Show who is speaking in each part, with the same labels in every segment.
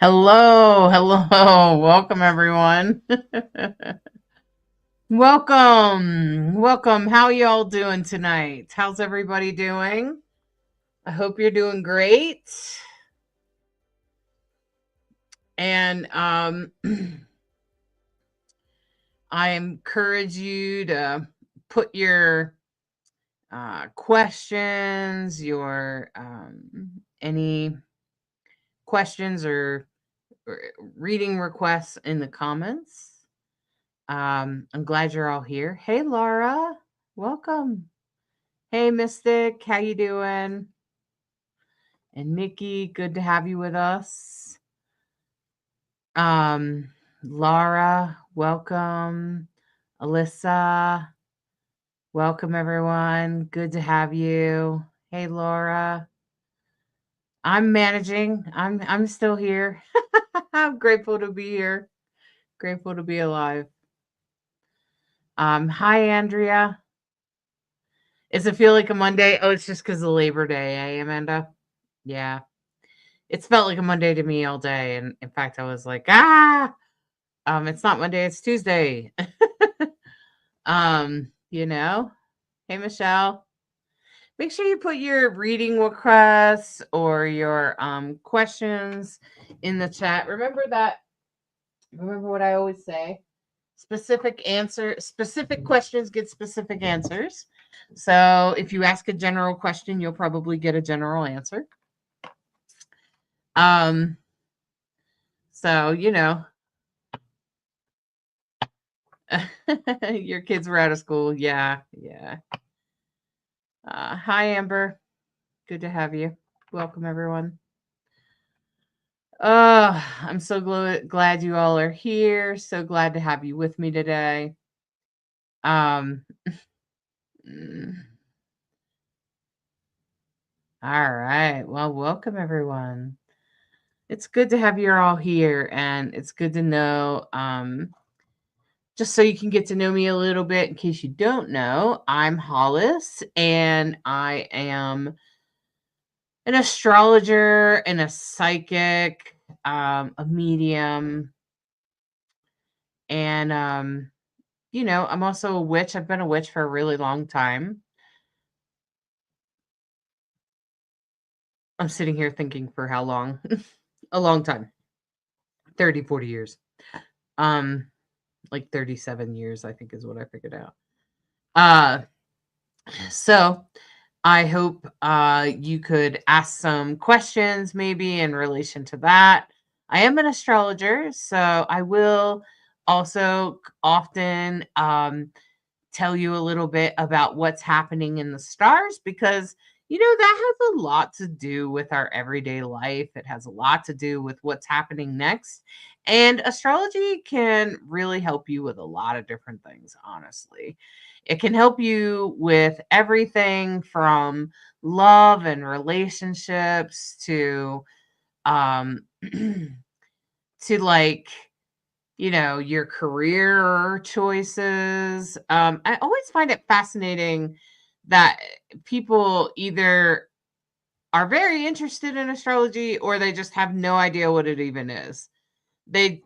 Speaker 1: Hello, hello. Welcome, everyone. Welcome. How y'all doing tonight? How's everybody doing? I hope you're doing great. And I encourage you to put your questions, your any questions or reading requests in the comments. I'm glad you're all here. Hey, Laura, welcome. Hey, Mystic, how you doing? And Nikki, good to have you with us. Laura, welcome. Alyssa, welcome everyone. Good to have you. Hey, Laura. I'm managing. I'm still here. I'm grateful to be here. Grateful to be alive. Hi, Andrea. Does it feel like a Monday? Oh, it's just because of Labor Day, eh, Amanda? Yeah. It's felt like a Monday to me all day. And in fact, I was like, it's not Monday, it's Tuesday. You know? Hey, Michelle. Make sure you put your reading requests or your questions in the chat. Remember what I always say. Specific questions get specific answers. So if you ask a general question, you'll probably get a general answer. So your kids were out of school. Yeah. Hi, Amber. Good to have you. Welcome, everyone. I'm so glad you all are here. So glad to have you with me today. All right. Well, welcome, everyone. It's good to have you all here, and it's good to know. Just so you can get to know me a little bit, in case you don't know, I'm Hollis, and I am an astrologer and a psychic, a medium, and I'm also a witch. I've been a witch for a really long time. I'm sitting here thinking for how long? A long time. 30, 40 years. Um, like 37 years, I think is what I figured out. Uh, so I hope you could ask some questions maybe in relation to that. I am an astrologer, so I will also often tell you a little bit about what's happening in the stars because that has a lot to do with our everyday life. It has a lot to do with what's happening next. And astrology can really help you with a lot of different things, honestly. It can help you with everything from love and relationships to um to like your career choices. I always find it fascinating that people either are very interested in astrology or they just have no idea what it even is. They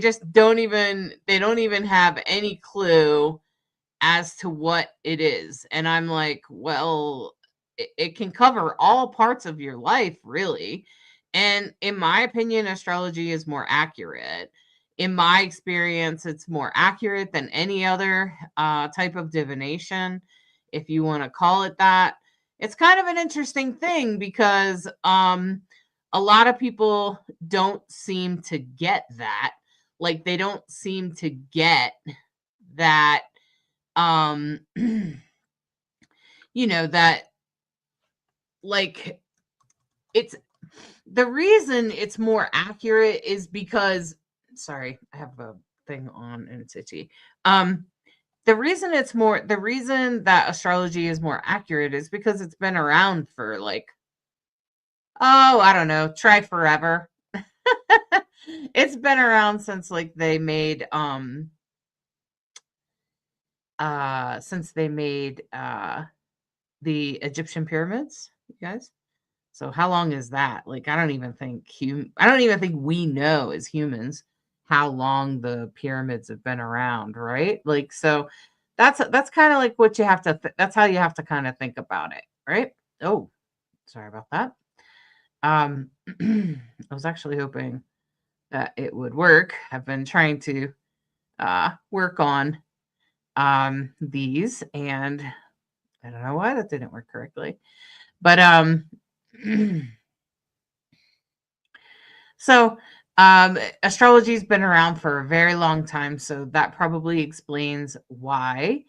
Speaker 1: just don't even have any clue as to what it is. And I'm like, well, it can cover all parts of your life, really. And in my opinion, astrology is more accurate. In my experience, it's more accurate than any other type of divination, if you want to call it that. It's kind of an interesting thing because a lot of people don't seem to get that. Like, they don't seem to get that um that, like, it's the reason it's more accurate is because, sorry, I have a thing on and it's itchy. The reason that astrology is more accurate is because it's been around for, like, oh, I don't know, try forever. It's been around since, like, they made the Egyptian pyramids, you guys. So how long is that? Like, I don't even think we know as humans how long the pyramids have been around, right? Like, so that's kind of like what you have to that's how you have to kind of think about it, right? Oh, sorry about that. I was actually hoping that it would work. I've been trying to work on these, and I don't know why that didn't work correctly. But so astrology's been around for a very long time, so that probably explains why.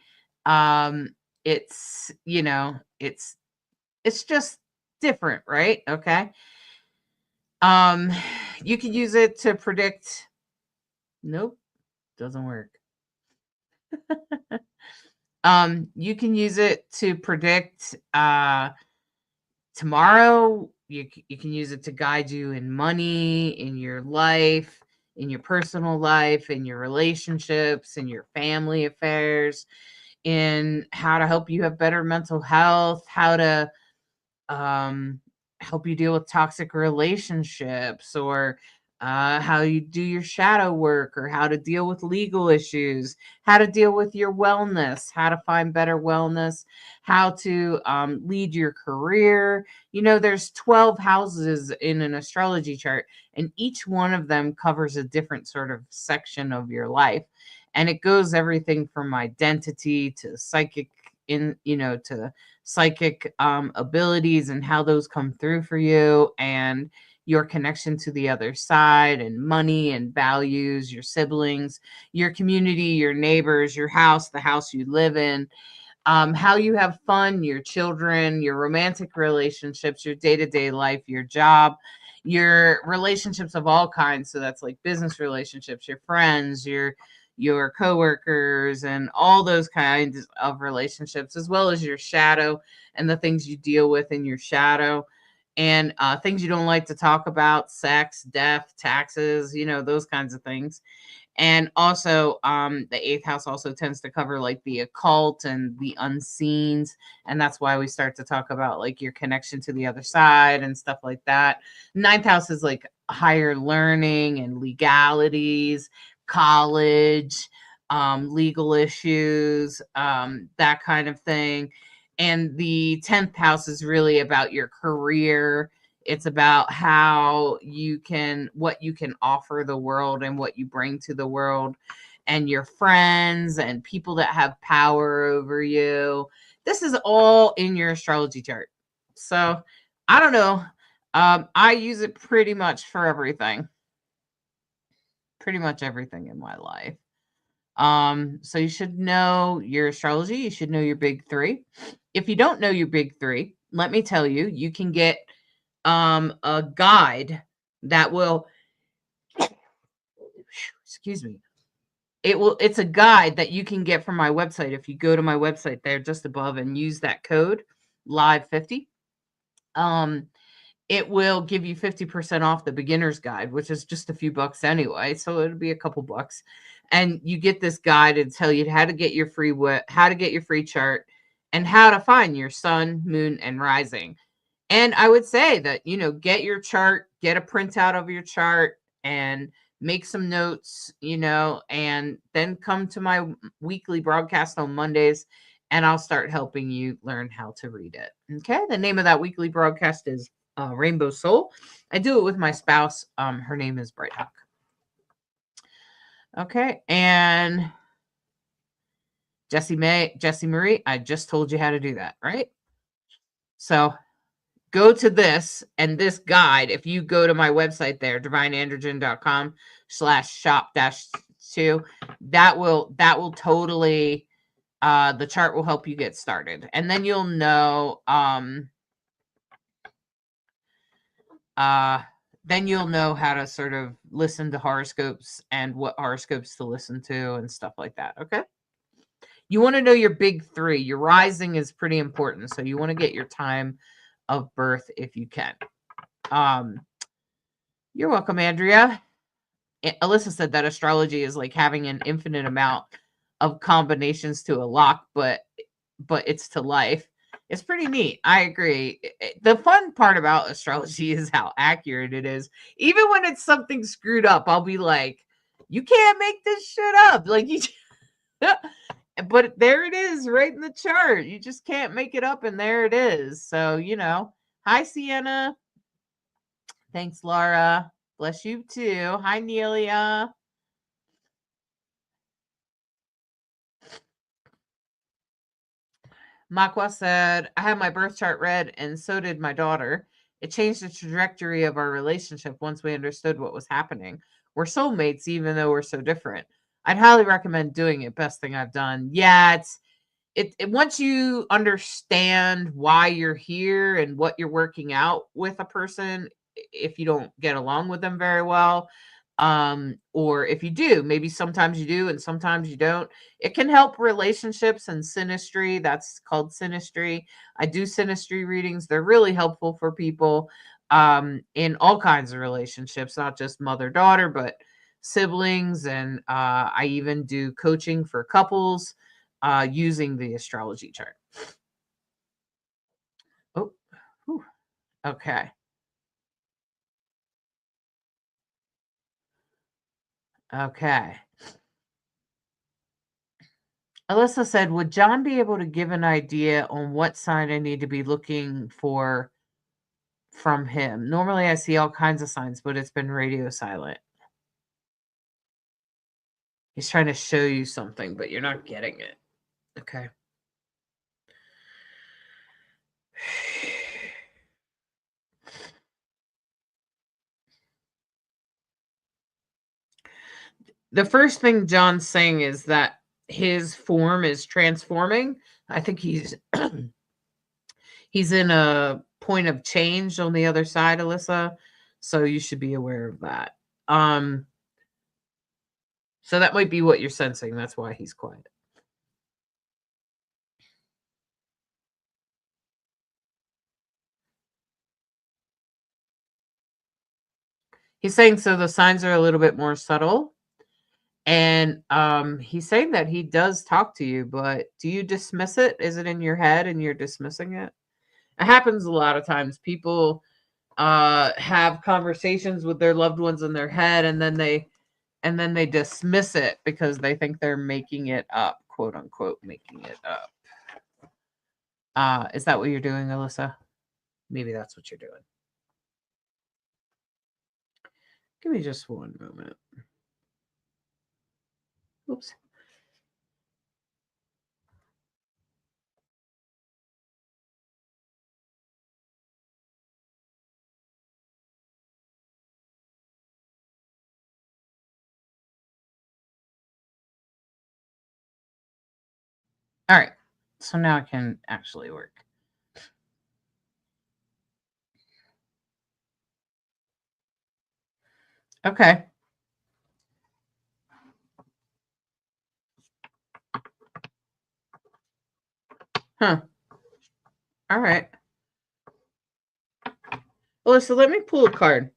Speaker 1: Um it's, it's just different, right? Okay. Um you can use it to predict. Nope, doesn't work. You can use it to predict tomorrow. You can use it to guide you in money, in your life, in your personal life, in your relationships, in your family affairs, in how to help you have better mental health, how to um, help you deal with toxic relationships, or how you do your shadow work, or how to deal with legal issues, how to deal with your wellness, how to find better wellness, how to lead your career. There's 12 houses in an astrology chart, and each one of them covers a different sort of section of your life. And it goes everything from identity to psychic, to psychic abilities and how those come through for you, and your connection to the other side, and money and values, your siblings, your community, your neighbors, your house, the house you live in, how you have fun, your children, your romantic relationships, your day-to-day life, your job, your relationships of all kinds. So that's like business relationships, your friends, your coworkers, and all those kinds of relationships, as well as your shadow and the things you deal with in your shadow. and things you don't like to talk about, sex, death, taxes, those kinds of things. And also, the eighth house also tends to cover like the occult and the unseens. And that's why we start to talk about like your connection to the other side and stuff like that. Ninth house is like higher learning and legalities, college, legal issues, that kind of thing. And the 10th house is really about your career. It's about what you can offer the world and what you bring to the world, and your friends and people that have power over you. This is all in your astrology chart. So I don't know. I use it pretty much for everything. Pretty much everything in my life. So you should know your astrology. You should know your big three. If you don't know your big three, let me tell you, you can get a guide that will excuse me, it's a guide that you can get from my website. If you go to my website there just above and use that code live 50, it will give you 50% off the beginner's guide, which is just a few bucks anyway, so it'll be a couple bucks. And you get this guide and tell you how to get your free chart, and how to find your sun, moon, and rising. And I would say that, get your chart, get a printout of your chart, and make some notes, and then come to my weekly broadcast on Mondays, and I'll start helping you learn how to read it. Okay. The name of that weekly broadcast is Rainbow Soul. I do it with my spouse. Her name is Bright Hawk. Okay. And Jessie Marie, I just told you how to do that, right? So go to this and this guide. If you go to my website there, divineandrogyne.com/shop-2, that will totally, the chart will help you get started. And then you'll know, how to sort of listen to horoscopes and what horoscopes to listen to and stuff like that. Okay. You want to know your big three. Your rising is pretty important. So you want to get your time of birth if you can. You're welcome, Andrea. Alyssa said that astrology is like having an infinite amount of combinations to a lock, but it's to life. It's pretty neat. I agree. The fun part about astrology is how accurate it is. Even when it's something screwed up, I'll be like, you can't make this shit up. Like you but there it is right in the chart. You just can't make it up, and there it is. So, hi, Sienna. Thanks, Laura. Bless you too. Hi, Nelia. Makwa said, I had my birth chart read, and so did my daughter. It changed the trajectory of our relationship once we understood what was happening. We're soulmates, even though we're so different. I'd highly recommend doing it. Best thing I've done. Yeah, it once you understand why you're here and what you're working out with a person, if you don't get along with them very well, or if you do, maybe sometimes you do and sometimes you don't, it can help relationships and synastry. That's called synastry. I do synastry readings. They're really helpful for people in all kinds of relationships, not just mother-daughter, but siblings. And I even do coaching for couples using the astrology chart. Oh, whew. Okay. Okay. Alyssa said, would John be able to give an idea on what sign I need to be looking for from him? Normally I see all kinds of signs, but it's been radio silent. He's trying to show you something, but you're not getting it. Okay. The first thing John's saying is that his form is transforming. I think he's he's in a point of change on the other side, Alyssa. So you should be aware of that. So that might be what you're sensing. That's why he's quiet. He's saying so the signs are a little bit more subtle. And he's saying that he does talk to you, but do you dismiss it? Is it in your head and you're dismissing it? It happens a lot of times. People have conversations with their loved ones in their head, and then they dismiss it because they think they're making it up, quote unquote, making it up. Is that what you're doing, Alyssa? Maybe that's what you're doing. Give me just one moment. Oops. All right. So now I can actually work. Okay. Huh. All right. Alyssa, let me pull a card.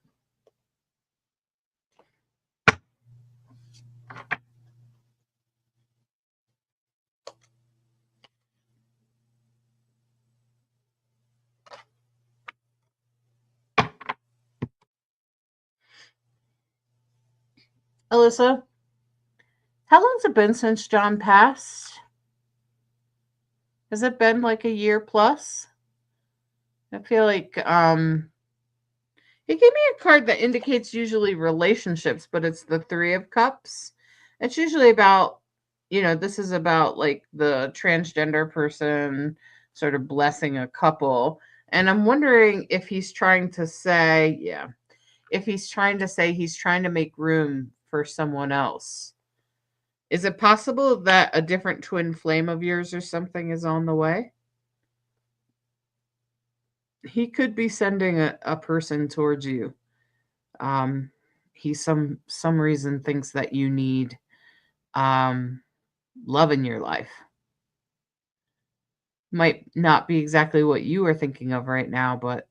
Speaker 1: Alyssa, how long's it been since John passed? Has it been like a year plus? I feel like he gave me a card that indicates usually relationships, but it's the 3 of cups. It's usually about, this is about like the transgender person sort of blessing a couple. And I'm wondering if he's trying to say, if he's trying to say he's trying to make room for someone else. Is it possible that a different twin flame of yours or something is on the way? He could be sending a person towards you. He some reason thinks that you need love in your life. Might not be exactly what you are thinking of right now, but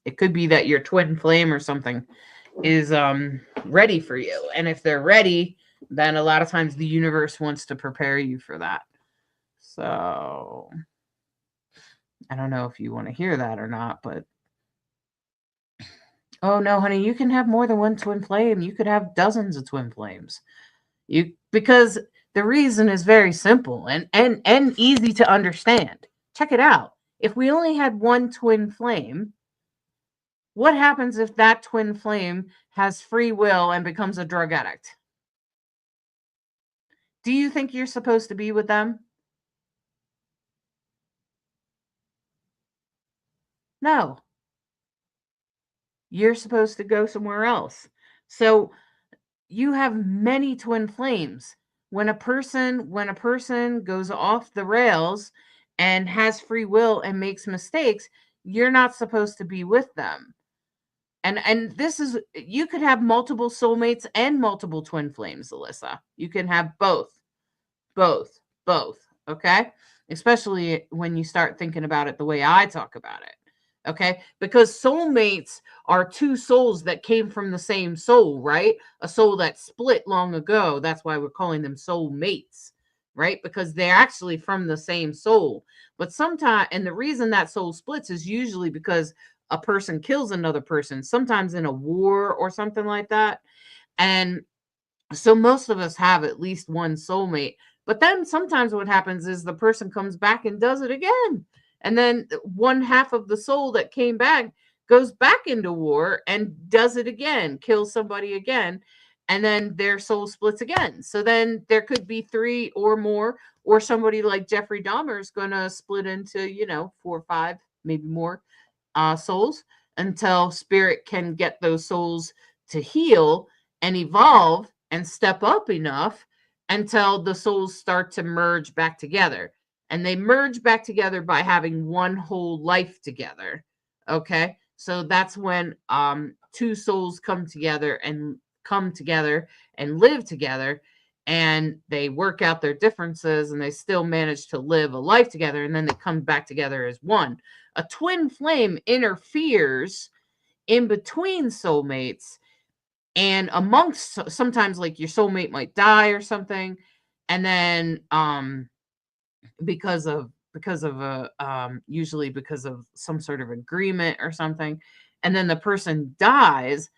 Speaker 1: it could be that your twin flame or something is ready for you. And if they're ready, then a lot of times the universe wants to prepare you for that. So I don't know if you want to hear that or not, but oh no, honey, you can have more than one twin flame. You could have dozens of twin flames. Because the reason is very simple and easy to understand. Check it out. If we only had one twin flame, what happens if that twin flame has free will and becomes a drug addict? Do you think you're supposed to be with them? No. You're supposed to go somewhere else. So you have many twin flames. When a person goes off the rails and has free will and makes mistakes, you're not supposed to be with them. And this is, you could have multiple soulmates and multiple twin flames, Alyssa. You can have both, both. Okay, especially when you start thinking about it the way I talk about it. Okay, because soulmates are two souls that came from the same soul, right? A soul that split long ago. That's why we're calling them soulmates, right? Because they're actually from the same soul. But sometimes, and the reason that soul splits is usually because a person kills another person, sometimes in a war or something like that. And so most of us have at least one soulmate. But then sometimes what happens is the person comes back and does it again. And then one half of the soul that came back goes back into war and does it again, kills somebody again, and then their soul splits again. So then there could be 3 or more, or somebody like Jeffrey Dahmer is going to split into, 4 or 5, maybe more souls until spirit can get those souls to heal and evolve and step up enough until the souls start to merge back together. And they merge back together by having one whole life together. Okay. So that's when 2 souls come together and live together, and they work out their differences and they still manage to live a life together, and then they come back together as one. A twin flame interferes in between soulmates and amongst, sometimes like your soulmate might die or something, and then because of a usually because of some sort of agreement or something, and then the person dies,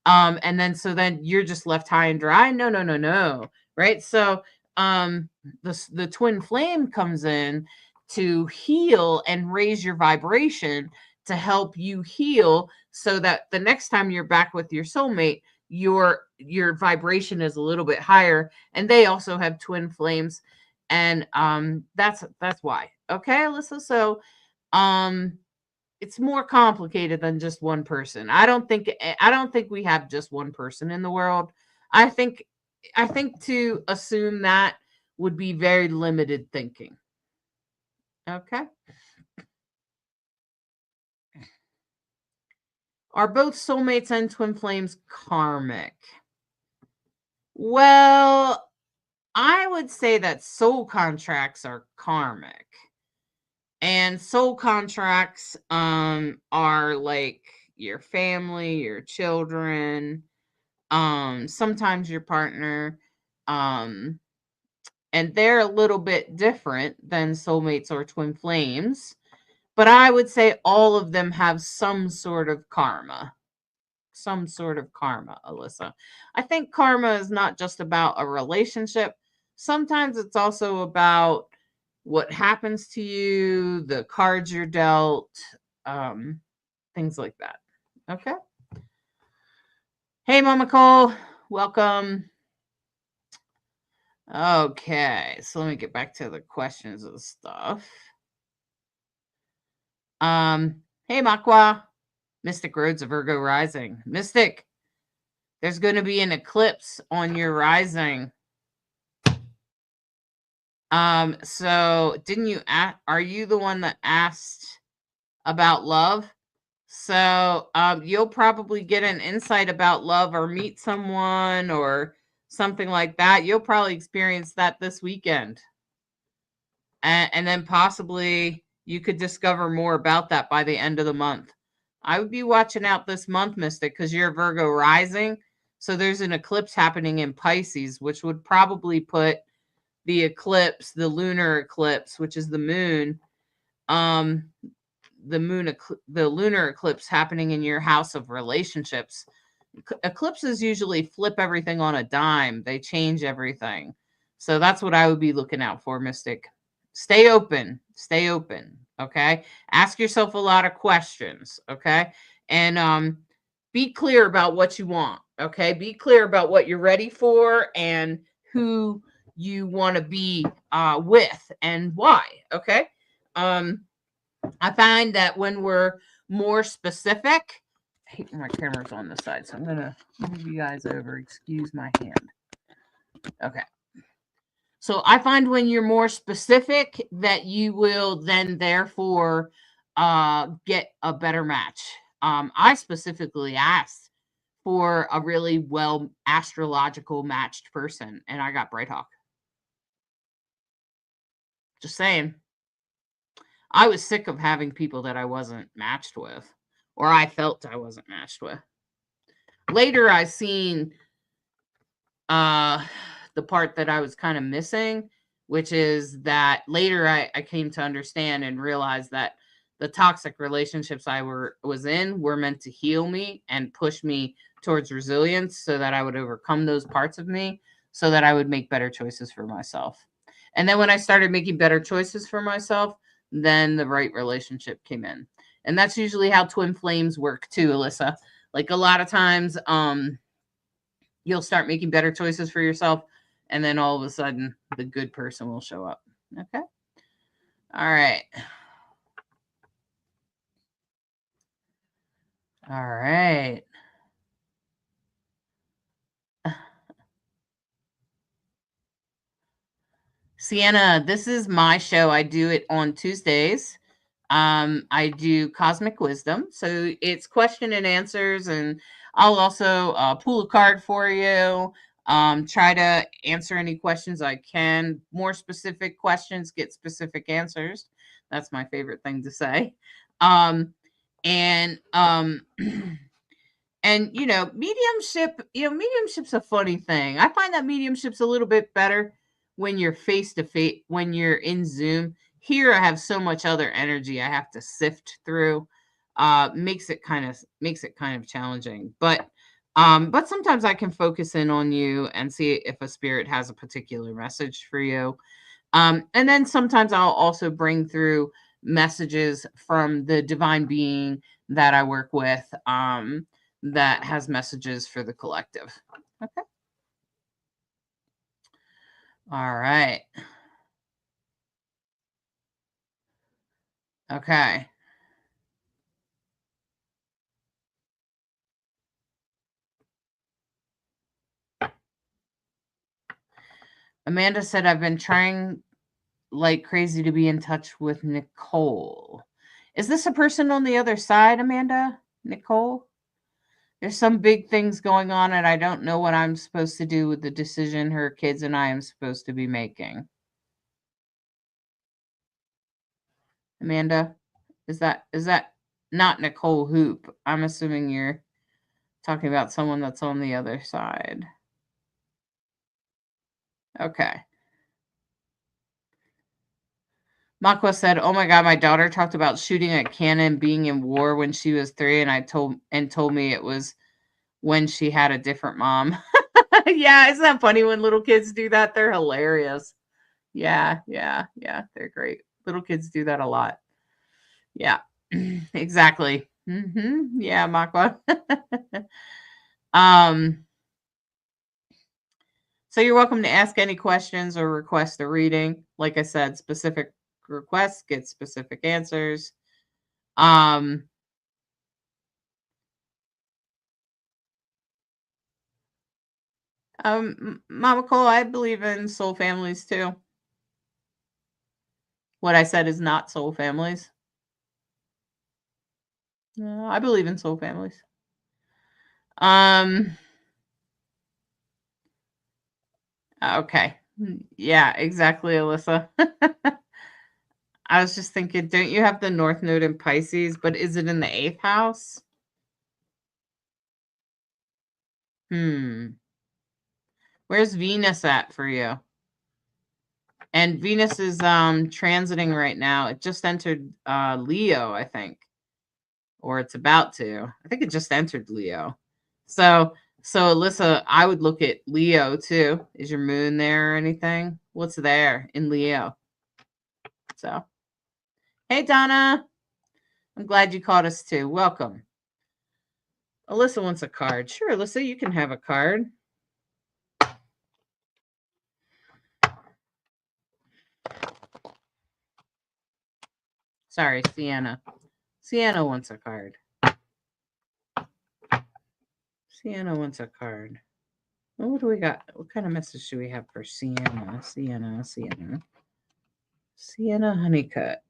Speaker 1: and then so then you're just left high and dry. No, no, no, no. Right? So the twin flame comes in to heal and raise your vibration, to help you heal, so that the next time you're back with your soulmate, your vibration is a little bit higher, and they also have twin flames, and that's why. Okay, Alyssa. So um it's more complicated than just one person. I don't think we have just one person in the world. I think to assume that would be very limited thinking. Okay? Are both soulmates and twin flames karmic? Well, I would say that soul contracts are karmic. And soul contracts are like your family, your children, sometimes your partner, um and they're a little bit different than soulmates or twin flames, but I would say all of them have some sort of karma. Some sort of karma, Alyssa. I think karma is not just about a relationship. Sometimes it's also about what happens to you, the cards you're dealt, um, things like that. Okay. Hey, Mama Cole, welcome. Okay, so let me get back to the questions and stuff. Hey, Makwa, Mystic Roads of Virgo rising. Mystic, there's going to be an eclipse on your rising. So didn't you are you the one that asked about love? So, you'll probably get an insight about love or meet someone or something like that. You'll probably experience that this weekend. And then possibly you could discover more about that by the end of the month. I would be watching out this month, Mystic, because you're Virgo rising. So there's an eclipse happening in Pisces, which would probably put the eclipse, the lunar eclipse, which is the moon, um, the lunar eclipse happening in your house of relationships. Eclipses usually flip everything on a dime. They change everything. So that's what I would be looking out for, Mystic. Stay open. Stay open. Okay. Ask yourself a lot of questions. Okay. And be clear about what you want. Okay. Be clear about what you're ready for and who you want to be with and why. Okay. I find that when we're more specific, my camera's on the side, so I'm gonna move you guys over. Excuse my hand. Okay. So I find when you're more specific that you will then therefore get a better match. I specifically asked for a really well astrological matched person, and I got Bright Hawk. Just saying. I was sick of having people that I wasn't matched with, or I felt I wasn't matched with. Later, I seen the part that I was kind of missing, which is that later I came to understand and realize that the toxic relationships I was in were meant to heal me and push me towards resilience so that I would overcome those parts of me so that I would make better choices for myself. And then when I started making better choices for myself, then the right relationship came in. And that's usually how twin flames work too, Alyssa. Like a lot of times, you'll start making better choices for yourself, and then all of a sudden the good person will show up. Okay. All right. All right. Sienna, this is my show. I do it on Tuesdays. I do cosmic wisdom. So it's question and answers, and I'll also pull a card for you. Try to answer any questions I can. More specific questions get specific answers. That's my favorite thing to say. And And mediumship's a funny thing. I find that mediumship's a little bit better when you're face to face, when you're in Zoom. Here I have so much other energy I have to sift through. Makes it kind of challenging. But sometimes I can focus in on you and see if a spirit has a particular message for you. And then sometimes I'll also bring through messages from the divine being that I work with, that has messages for the collective. Okay. All right. Okay. Amanda said, I've been trying like crazy to be in touch with Nicole. Is this a person on the other side, Amanda? Nicole? There's some big things going on, and I don't know what I'm supposed to do with the decision her kids and I am supposed to be making. Amanda, is that not Nicole Hoop? I'm assuming you're talking about someone that's on the other side. Okay. Makwa said, "Oh my God, my daughter talked about shooting a cannon, being in war when she was 3, and told me it was when she had a different mom." Yeah, isn't that funny when little kids do that? They're hilarious. Yeah, yeah, yeah, they're great. Little kids do that a lot. Yeah, exactly. Yeah, Makwa. um, so you're welcome to ask any questions or request a reading. Like I said, specific requests get specific answers. Um, Mama Cole, I believe in soul families too. What I said is not soul families. No, I believe in soul families. Um, okay. Yeah, exactly, Alyssa. I was just thinking, don't you have the North Node in Pisces, but is it in the 8th house? Hmm. Where's Venus at for you? And Venus is transiting right now. It just entered Leo, I think. Or it's about to. I think it just entered Leo. So Alyssa, I would look at Leo too. Is your moon there or anything? What's there in Leo? So, hey Donna, I'm glad you caught us too. Welcome. Alyssa wants a card. Sure, Alyssa, you can have a card. Sorry, Sienna. Sienna wants a card. Sienna wants a card. Well, what do we got? What kind of message do we have for Sienna? Sienna Honeycutt.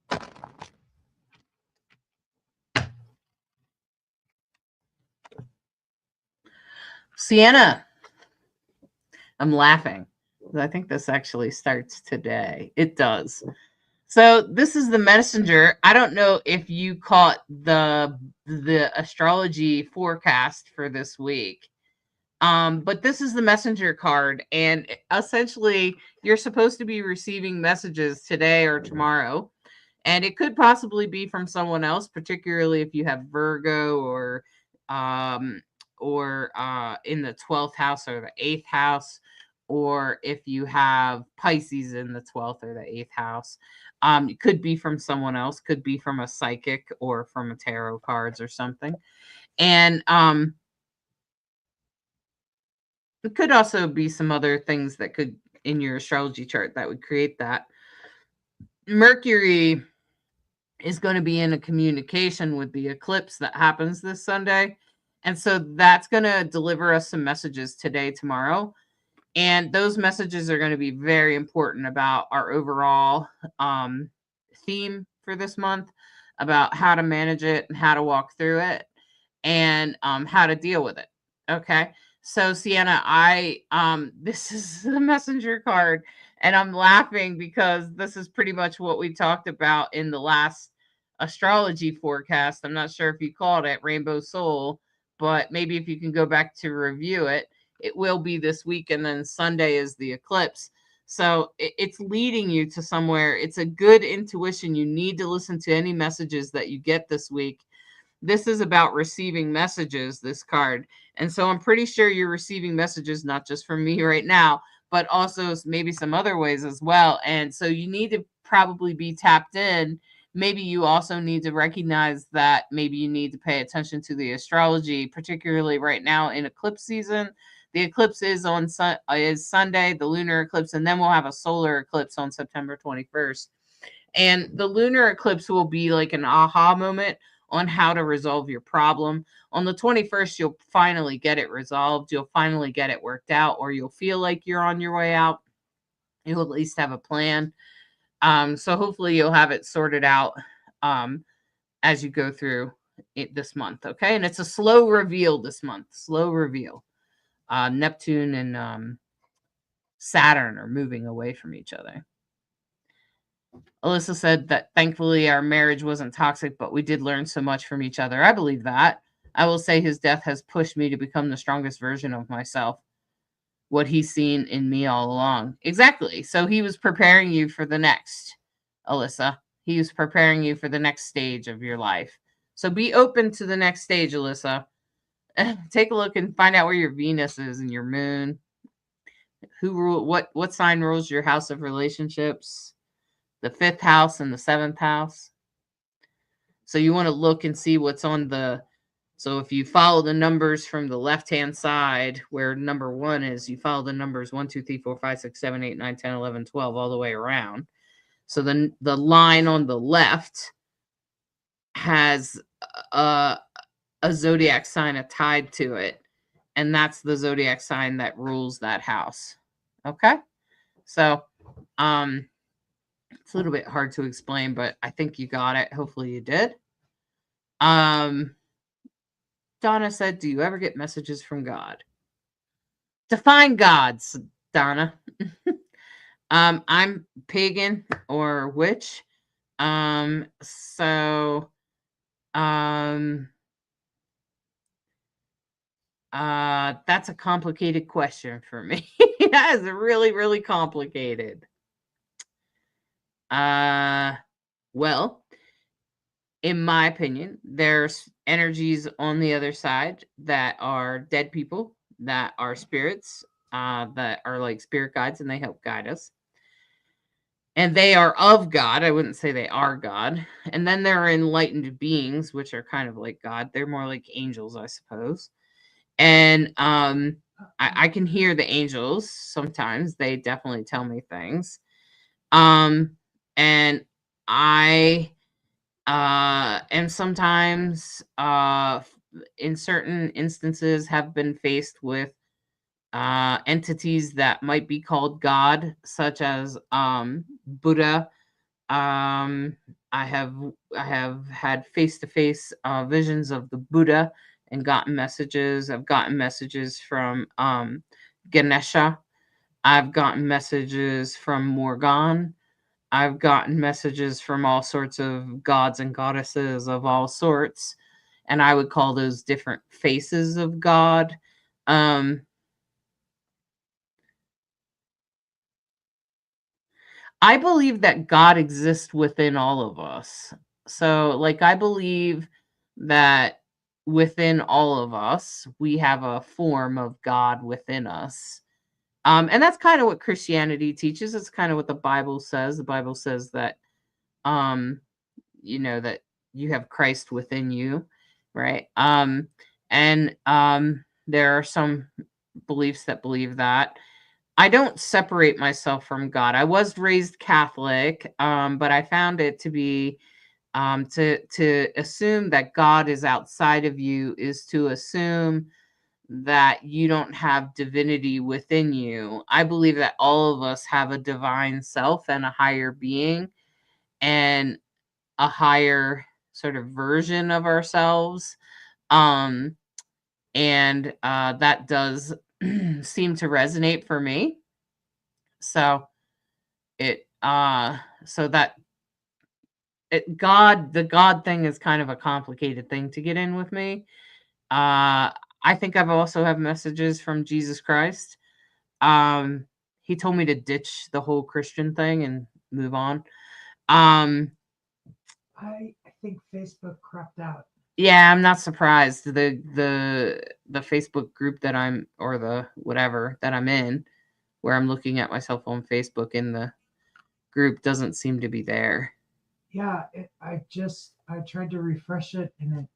Speaker 1: Sienna. I'm laughing. I think this actually starts today. It does. So this is the messenger. I don't know if you caught the astrology forecast for this week. But this is the messenger card, and essentially you're supposed to be receiving messages today or tomorrow, and it could possibly be from someone else, particularly if you have Virgo um in the 12th house or the 8th house, or if you have Pisces in the 12th or the 8th house. It could be from someone else, could be from a psychic or from a tarot cards or something. And it could also be some other things that could in your astrology chart that would create that. Mercury is going to be in a communication with the eclipse that happens this Sunday. And so that's going to deliver us some messages today, tomorrow. And those messages are going to be very important about our overall theme for this month, about how to manage it and how to walk through it, and how to deal with it. Okay. So Sienna, I this is the messenger card, and I'm laughing because this is pretty much what we talked about in the last astrology forecast. I'm not sure if you called it Rainbow Soul. but maybe if you can go back to review it, it will be this week, and then Sunday is the eclipse. So it's leading you to somewhere. It's a good intuition. You need to listen to any messages that you get this week. This is about receiving messages, this card. And so I'm pretty sure you're receiving messages, not just from me right now, but also maybe some other ways as well. And so you need to probably be tapped in. Maybe you also need to recognize that maybe you need to pay attention to the astrology, particularly right now in eclipse season. The eclipse is on is Sunday, the lunar eclipse, and then we'll have a solar eclipse on September 21st. And the lunar eclipse will be like an aha moment on how to resolve your problem. On the 21st, you'll finally get it resolved. You'll finally get it worked out, or you'll feel like you're on your way out. You'll at least have a plan. So hopefully you'll have it sorted out as you go through it this month. Okay. And it's a slow reveal this month. Slow reveal. Neptune and Saturn are moving away from each other. Alyssa said that thankfully our marriage wasn't toxic, but we did learn so much from each other. I believe that. I will say his death has pushed me to become the strongest version of myself. What he's seen in me all along. Exactly. So he was preparing you for the next, Alyssa. He was preparing you for the next stage of your life. So be open to the next stage, Alyssa. Take a look and find out where your Venus is and your moon. What sign rules your house of relationships? The 5th house and the 7th house. So you want to look and see what's on the, so if you follow the numbers from the left-hand side where number 1 is, you follow the numbers 1, 2, 3, 4, 5, 6, 7, 8, 9, 10, 11, 12 all the way around. So then the line on the left has a zodiac sign tied to it. And that's the zodiac sign that rules that house. Okay? So, it's a little bit hard to explain, but I think you got it. Hopefully you did. Donna said, do you ever get messages from God? Define gods, Donna. I'm pagan or witch. So that's a complicated question for me. That is really, really complicated. Well, in my opinion, there's energies on the other side that are dead people, that are spirits, that are like spirit guides, and they help guide us. And they are of God. I wouldn't say they are God. And then there are enlightened beings, which are kind of like God. They're more like angels, I suppose. And I can hear the angels sometimes. They definitely tell me things. And I and sometimes in certain instances have been faced with entities that might be called God, such as Buddha. I have had face-to-face visions of the Buddha and gotten messages. I've gotten messages from Ganesha. I've gotten messages from Morgan. I've gotten messages from all sorts of gods and goddesses of all sorts, and I would call those different faces of God. I believe that God exists within all of us. So, like, I believe that within all of us, we have a form of God within us. And that's kind of what Christianity teaches. It's kind of what the Bible says. The Bible says that, um, that you have Christ within you, right? And there are some beliefs that believe that. I don't separate myself from God. I was raised Catholic, but I found it to be to assume that God is outside of you is to assume that you don't have divinity within you. I believe that all of us have a divine self and a higher being and a higher sort of version of ourselves. And that does seem to resonate for me. So it so that the God thing is kind of a complicated thing to get in with me. I think I've also have messages from Jesus Christ. He told me to ditch the whole Christian thing and move on.
Speaker 2: I think Facebook cropped out.
Speaker 1: Yeah, I'm not surprised. The Facebook group that I'm, or the whatever that I'm in, where I'm looking at myself on Facebook in the group, doesn't seem to be there.
Speaker 2: Yeah, I tried to refresh it and it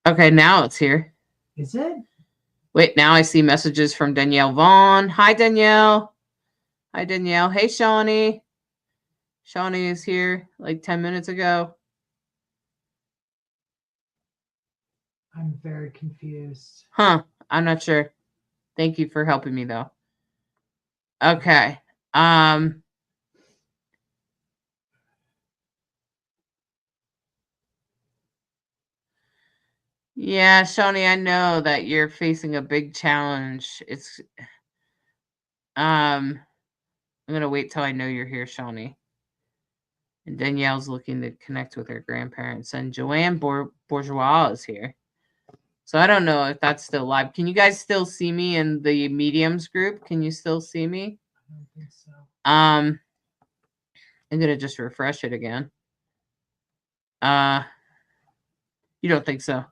Speaker 1: Okay, now it's here.
Speaker 2: is it?
Speaker 1: Wait, now I see messages from Danielle Vaughn. Hi, Danielle. Hi, Danielle. Hey, Shawnee. Shawnee is here like 10 minutes ago.
Speaker 2: I'm very confused.
Speaker 1: Huh. I'm not sure. Thank you for helping me, though. Okay. Yeah, Shawnee, I know that you're facing a big challenge. I'm gonna wait till I know you're here, Shawnee. And Danielle's looking to connect with her grandparents, and Joanne Bourgeois is here. So I don't know if that's still live. Can you guys still see me in the mediums group? Can you still see me?
Speaker 2: I don't think so.
Speaker 1: I'm gonna just refresh it again. You don't think so?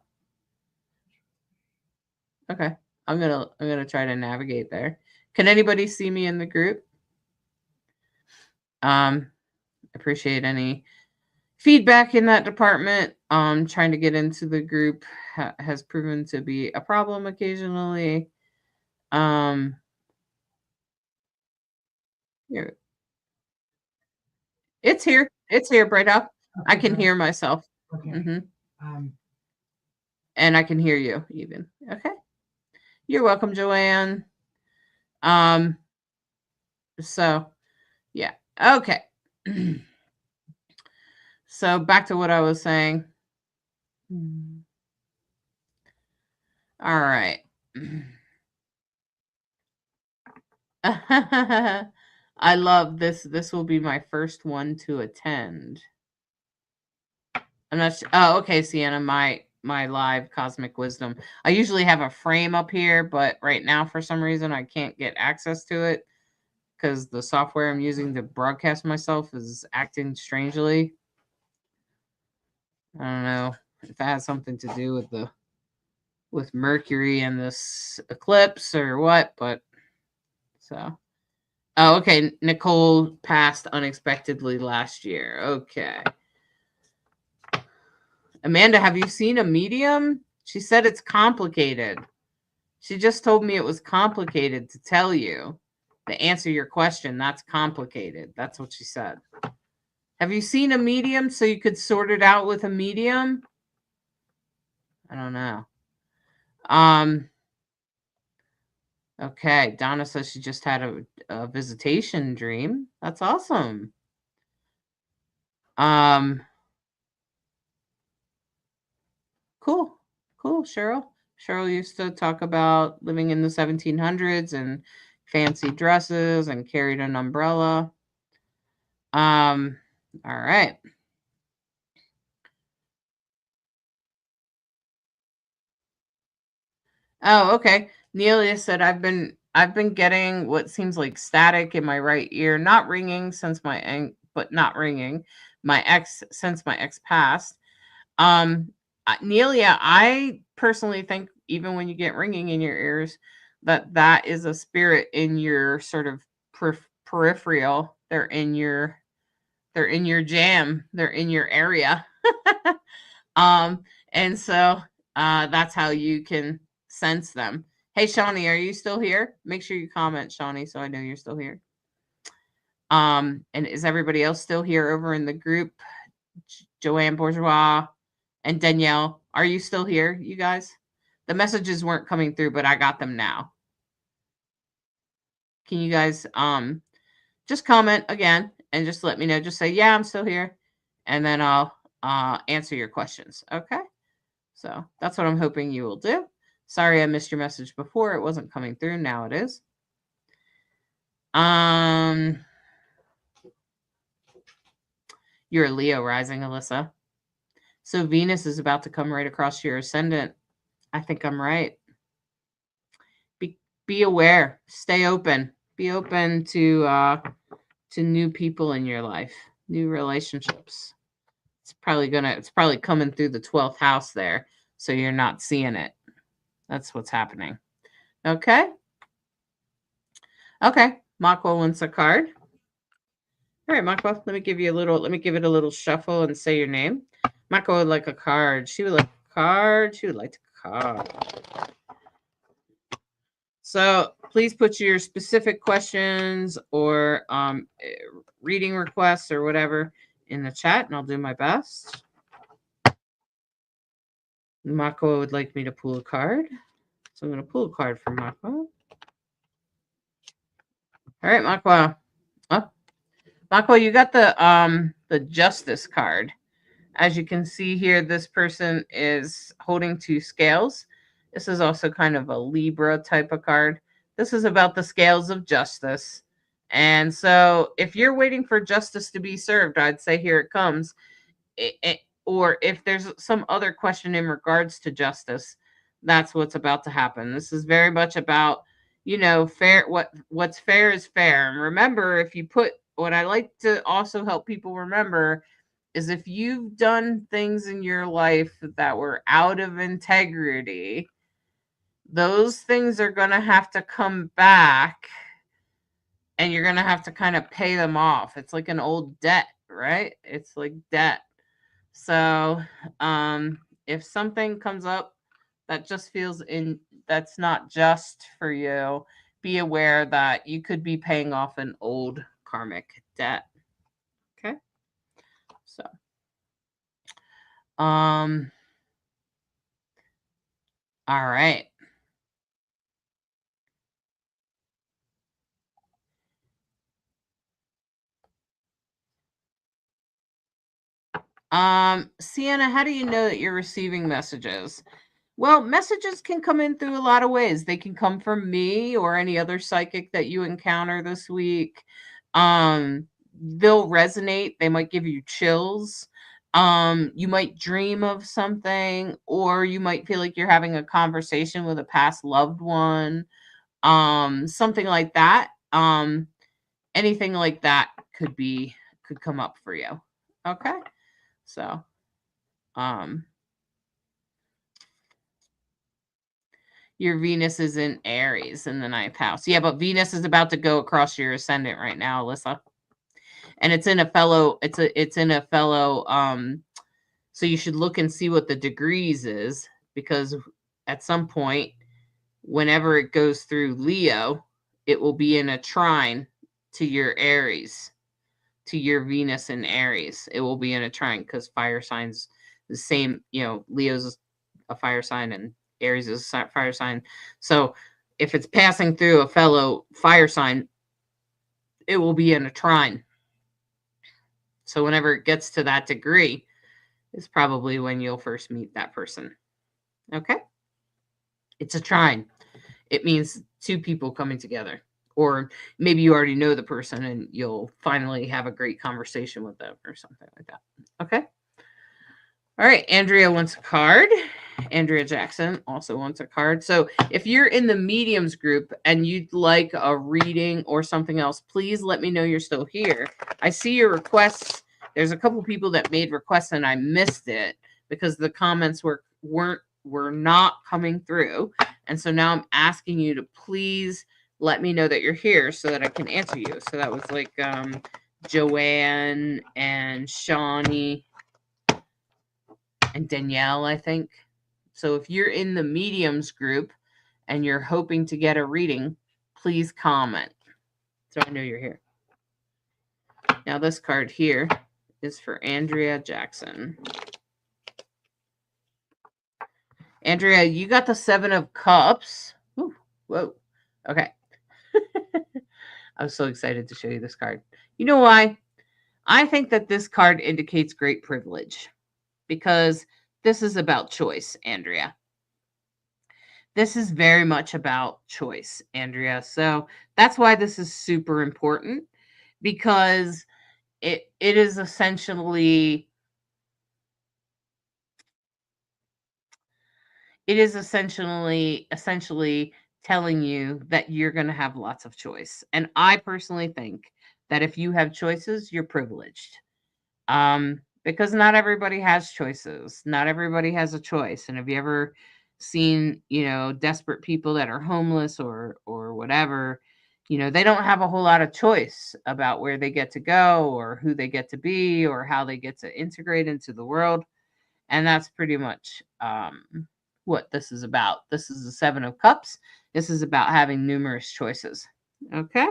Speaker 1: Okay. I'm gonna try to navigate there. Can anybody see me in the group? Appreciate any feedback in that department. Trying to get into the group has proven to be a problem occasionally. Here. It's here. It's here, Bright Up.
Speaker 2: Okay,
Speaker 1: I can
Speaker 2: good.
Speaker 1: hear myself.
Speaker 2: Okay.
Speaker 1: And I can hear you even. Okay. You're welcome, Joanne. So yeah. Okay. So back to what I was saying. All right. I love this. This will be my first one to attend. I'm not sure. Oh, okay, Sienna, my live cosmic wisdom. I usually have a frame up here, but right now for some reason I can't get access to it because the software I'm using to broadcast myself is acting strangely. I don't know if that has something to do with Mercury and this eclipse or what, but so. Oh, okay. Nicole passed unexpectedly last year. Okay. Amanda, have you seen a medium? She said it's complicated. She just told me it was complicated to tell you. To answer your question, that's complicated. That's what she said. Have you seen a medium so you could sort it out with a medium? I don't know. Okay, Donna says she just had a visitation dream. That's awesome. Cool. Cool, Cheryl. Cheryl used to talk about living in the 1700s and fancy dresses and carried an umbrella. All right. Oh, okay. Nelia said I've been getting what seems like static in my right ear, not ringing since but not ringing. My ex since my ex passed. Nelia, I personally think even when you get ringing in your ears, that is a spirit in your sort of peripheral. They're in your jam. They're in your area. And so that's how you can sense them. Hey, Shawnee, are you still here? Make sure you comment, Shawnee, so I know you're still here. And is everybody else still here over in the group? Joanne Bourgeois and Danielle, are you still here, you guys? The messages weren't coming through, but I got them now. Can you guys just comment again and just let me know? Just say, yeah, I'm still here. And then I'll answer your questions. Okay. So that's what I'm hoping you will do. Sorry I missed your message before. It wasn't coming through. Now it is. You're a Leo rising, Alyssa. So Venus is about to come right across your ascendant. I think I'm right. Be aware. Stay open. Be open to new people in your life, new relationships. It's probably coming through the 12th house there, so you're not seeing it. That's what's happening. Okay? Okay. Makwa wants a card. All right, Makwa, let me give it a little shuffle and say your name. Makwa would like a card. She would like a card. She would like a card. So please put your specific questions or reading requests or whatever in the chat, and I'll do my best. Makwa would like me to pull a card. So I'm going to pull a card for Makwa. All right, Makwa. Oh, Makwa, you got the Justice card. As you can see here, this person is holding two scales. This is also kind of a Libra type of card. This is about the scales of justice. And so if you're waiting for justice to be served, I'd say here it comes. Or if there's some other question in regards to justice, that's what's about to happen. This is very much about, fair. What's fair is fair. And remember, if you put what I like to also help people remember is if you've done things in your life that were out of integrity, those things are going to have to come back and you're going to have to kind of pay them off. It's like an old debt, right? It's like debt. So, if something comes up that just feels that's not just for you, be aware that you could be paying off an old karmic debt. Okay. So, all right. Sienna, how do you know that you're receiving messages? Well, messages can come in through a lot of ways. They can come from me or any other psychic that you encounter this week. They'll resonate. They might give you chills. You might dream of something, or you might feel like you're having a conversation with a past loved one. Something like that. Anything like that could come up for you. Okay. So, your Venus is in Aries in the 9th house. Yeah, but Venus is about to go across your ascendant right now, Alyssa. And it's in a fellow, so you should look and see what the degrees is, because at some point, whenever it goes through Leo, it will be in a trine to your Aries, to your Venus in Aries. It will be in a trine because fire signs the same, Leo's a fire sign and Aries is a fire sign. So if it's passing through a fellow fire sign, it will be in a trine. So whenever it gets to that degree is probably when you'll first meet that person. Okay? It's a trine. It means two people coming together. Or maybe you already know the person and you'll finally have a great conversation with them or something like that. Okay? All right, Andrea wants a card. Andrea Jackson also wants a card. So if you're in the mediums group and you'd like a reading or something else, please let me know you're still here. I see your requests. There's a couple people that made requests and I missed it because the comments were not coming through. And so now I'm asking you to please let me know that you're here so that I can answer you. So that was like Joanne and Shawnee and Danielle, I think. So if you're in the mediums group and you're hoping to get a reading, please comment so I know you're here. Now this card here is for Andrea Jackson. Andrea, you got the 7 of Cups. Ooh, whoa. Okay. I'm so excited to show you this card. You know why? I think that this card indicates great privilege because this is about choice, Andrea. This is very much about choice, Andrea. So that's why this is super important, because it is essentially, it is essentially telling you that you're going to have lots of choice. And I personally think that if you have choices, you're privileged. Because not everybody has choices. Not everybody has a choice. And have you ever seen, desperate people that are homeless or whatever, they don't have a whole lot of choice about where they get to go or who they get to be or how they get to integrate into the world. And that's pretty much what this is about. This is the Seven of Cups. This is about having numerous choices. Okay.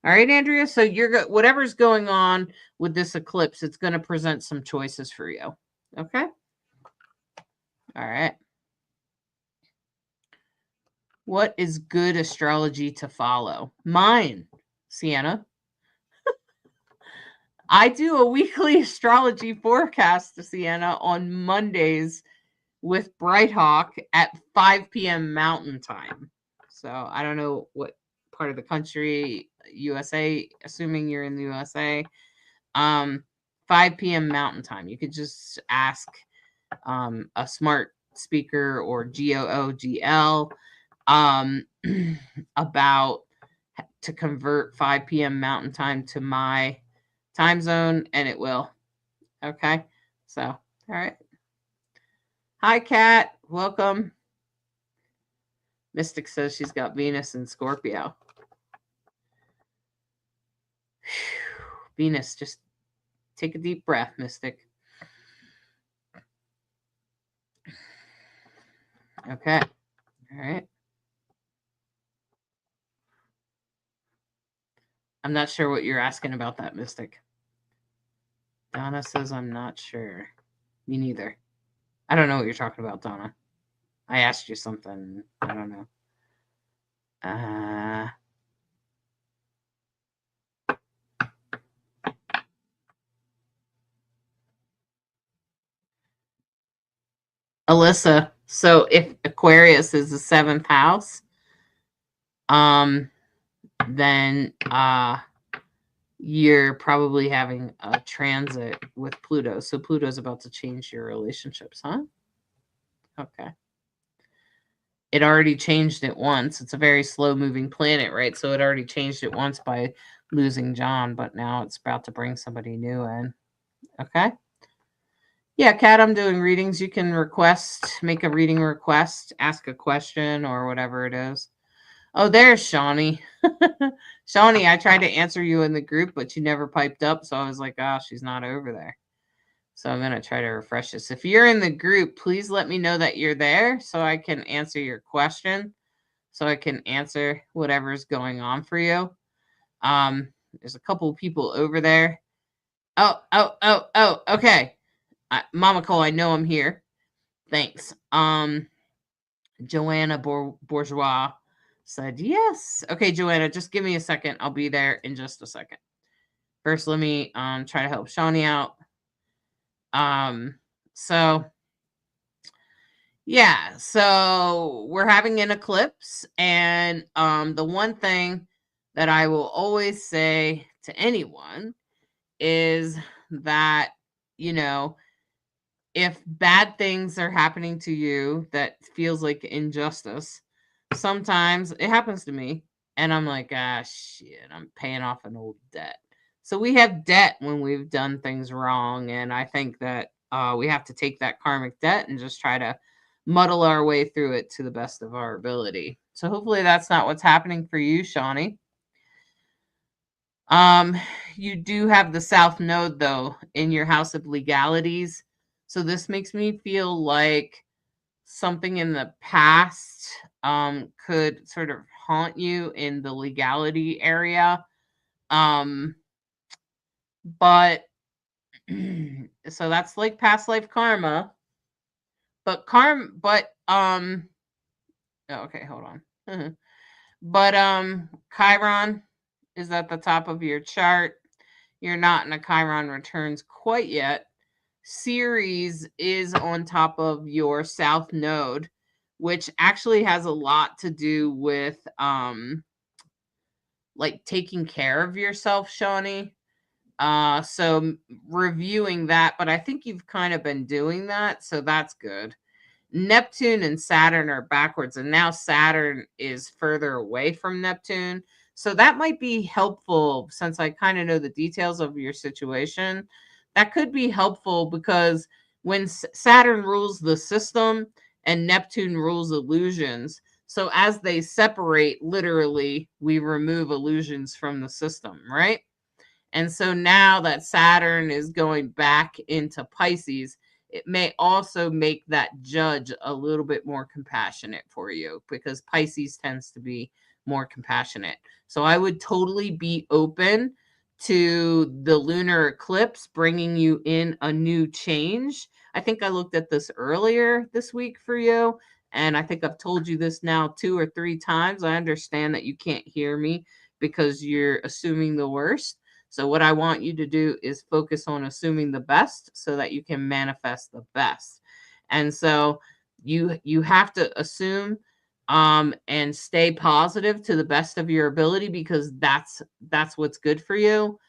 Speaker 1: All right, Andrea. So whatever's going on with this eclipse, it's going to present some choices for you. Okay. All right. What is good astrology to follow? Mine, Sienna. I do a weekly astrology forecast to Sienna on Mondays with Bright Hawk at 5 p.m. Mountain Time. So I don't know what part of the country, USA, assuming you're in the USA. 5 p.m. Mountain Time. You could just ask a smart speaker or GOOGL about to convert 5 p.m. Mountain Time to my time zone, and it will. Okay. So, all right. Hi, Kat. Welcome. Mystic says she's got Venus in Scorpio. Venus, just take a deep breath, Mystic. Okay. All right. I'm not sure what you're asking about that, Mystic. Donna says I'm not sure. Me neither. I don't know what you're talking about, Donna. I asked you something. I don't know. Alyssa, so if Aquarius is the 7th house, then you're probably having a transit with Pluto. So Pluto's about to change your relationships, huh? Okay. It already changed it once. It's a very slow moving planet, right? So it already changed it once by losing John, but now it's about to bring somebody new in. Okay. Yeah, Kat, I'm doing readings. You can make a reading request, ask a question or whatever it is. Oh, there's Shawnee. Shawnee, I tried to answer you in the group, but you never piped up. So I was like, oh, she's not over there. So I'm going to try to refresh this. If you're in the group, please let me know that you're there so I can answer your question. So I can answer whatever's going on for you. There's a couple of people over there. Oh, okay. Mama Cole, I know I'm here. Thanks. Joanna Bourgeois said yes. Okay, Joanna, just give me a second. I'll be there in just a second. First, let me try to help Shawnee out. So yeah, so we're having an eclipse, and the one thing that I will always say to anyone is that, if bad things are happening to you that feels like injustice, sometimes it happens to me and I'm like, shit, I'm paying off an old debt. So we have debt when we've done things wrong, and I think that we have to take that karmic debt and just try to muddle our way through it to the best of our ability. So hopefully that's not what's happening for you, Shawnee. You do have the South Node, though, in your house of legalities. So this makes me feel like something in the past could sort of haunt you in the legality area. But so that's like past life karma. But okay, hold on. But Chiron is at the top of your chart. You're not in a Chiron returns quite yet. Ceres is on top of your South Node, which actually has a lot to do with like taking care of yourself, Shawnee. So reviewing that, but I think you've kind of been doing that, so that's good. Neptune and Saturn are backwards, and now Saturn is further away from Neptune. So that might be helpful, since I kind of know the details of your situation. That could be helpful because when Saturn rules the system and Neptune rules illusions, so as they separate, literally, we remove illusions from the system, right? And so now that Saturn is going back into Pisces, it may also make that judge a little bit more compassionate for you, because Pisces tends to be more compassionate. So I would totally be open to the lunar eclipse bringing you in a new change. I think I looked at this earlier this week for you, and I think I've told you this now 2 or 3 times. I understand that you can't hear me because you're assuming the worst. So what I want you to do is focus on assuming the best so that you can manifest the best. And so you have to assume and stay positive to the best of your ability, because that's what's good for you.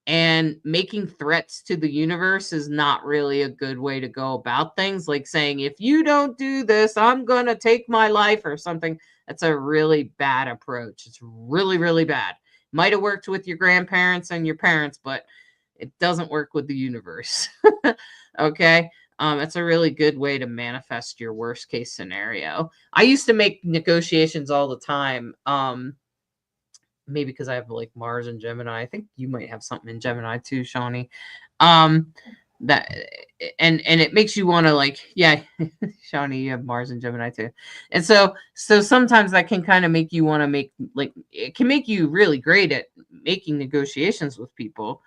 Speaker 1: And making threats to the universe is not really a good way to go about things, like saying, if you don't do this, I'm going to take my life or something. That's a really bad approach. It's really, really bad. Might have worked with your grandparents and your parents, but it doesn't work with the universe. Okay. It's a really good way to manifest your worst case scenario. I used to make negotiations all the time. Maybe because I have like Mars and Gemini. I think you might have something in Gemini too, Shawnee. That and it makes you want to, like, yeah, Shawnee, you have Mars and Gemini too. And so sometimes that can kind of make you want to make, like, it can make you really great at making negotiations with people.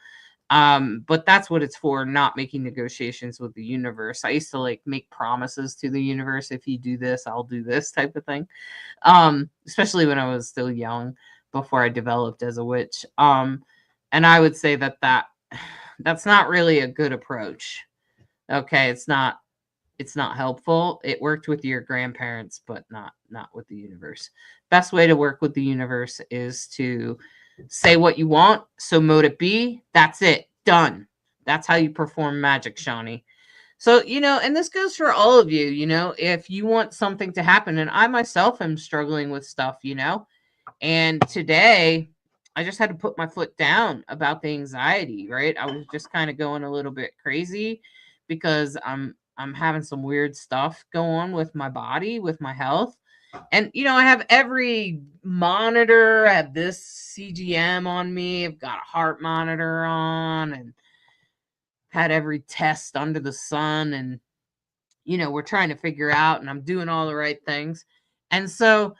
Speaker 1: But that's what it's for, not making negotiations with the universe. I used to like make promises to the universe. If you do this, I'll do this type of thing. Especially when I was still young, before I developed as a witch. And I would say that's not really a good approach. Okay, it's not helpful. It worked with your grandparents, but not with the universe. Best way to work with the universe is to say what you want, so mote it be. That's it. Done. That's how you perform magic, Shawnee. So, and this goes for all of you, if you want something to happen, and I myself am struggling with stuff, and today I just had to put my foot down about the anxiety, right? I was just kind of going a little bit crazy because I'm having some weird stuff go on with my body, with my health. And I have every monitor. I have this CGM on me. I've got a heart monitor on, and had every test under the sun, and we're trying to figure out, and I'm doing all the right things. And so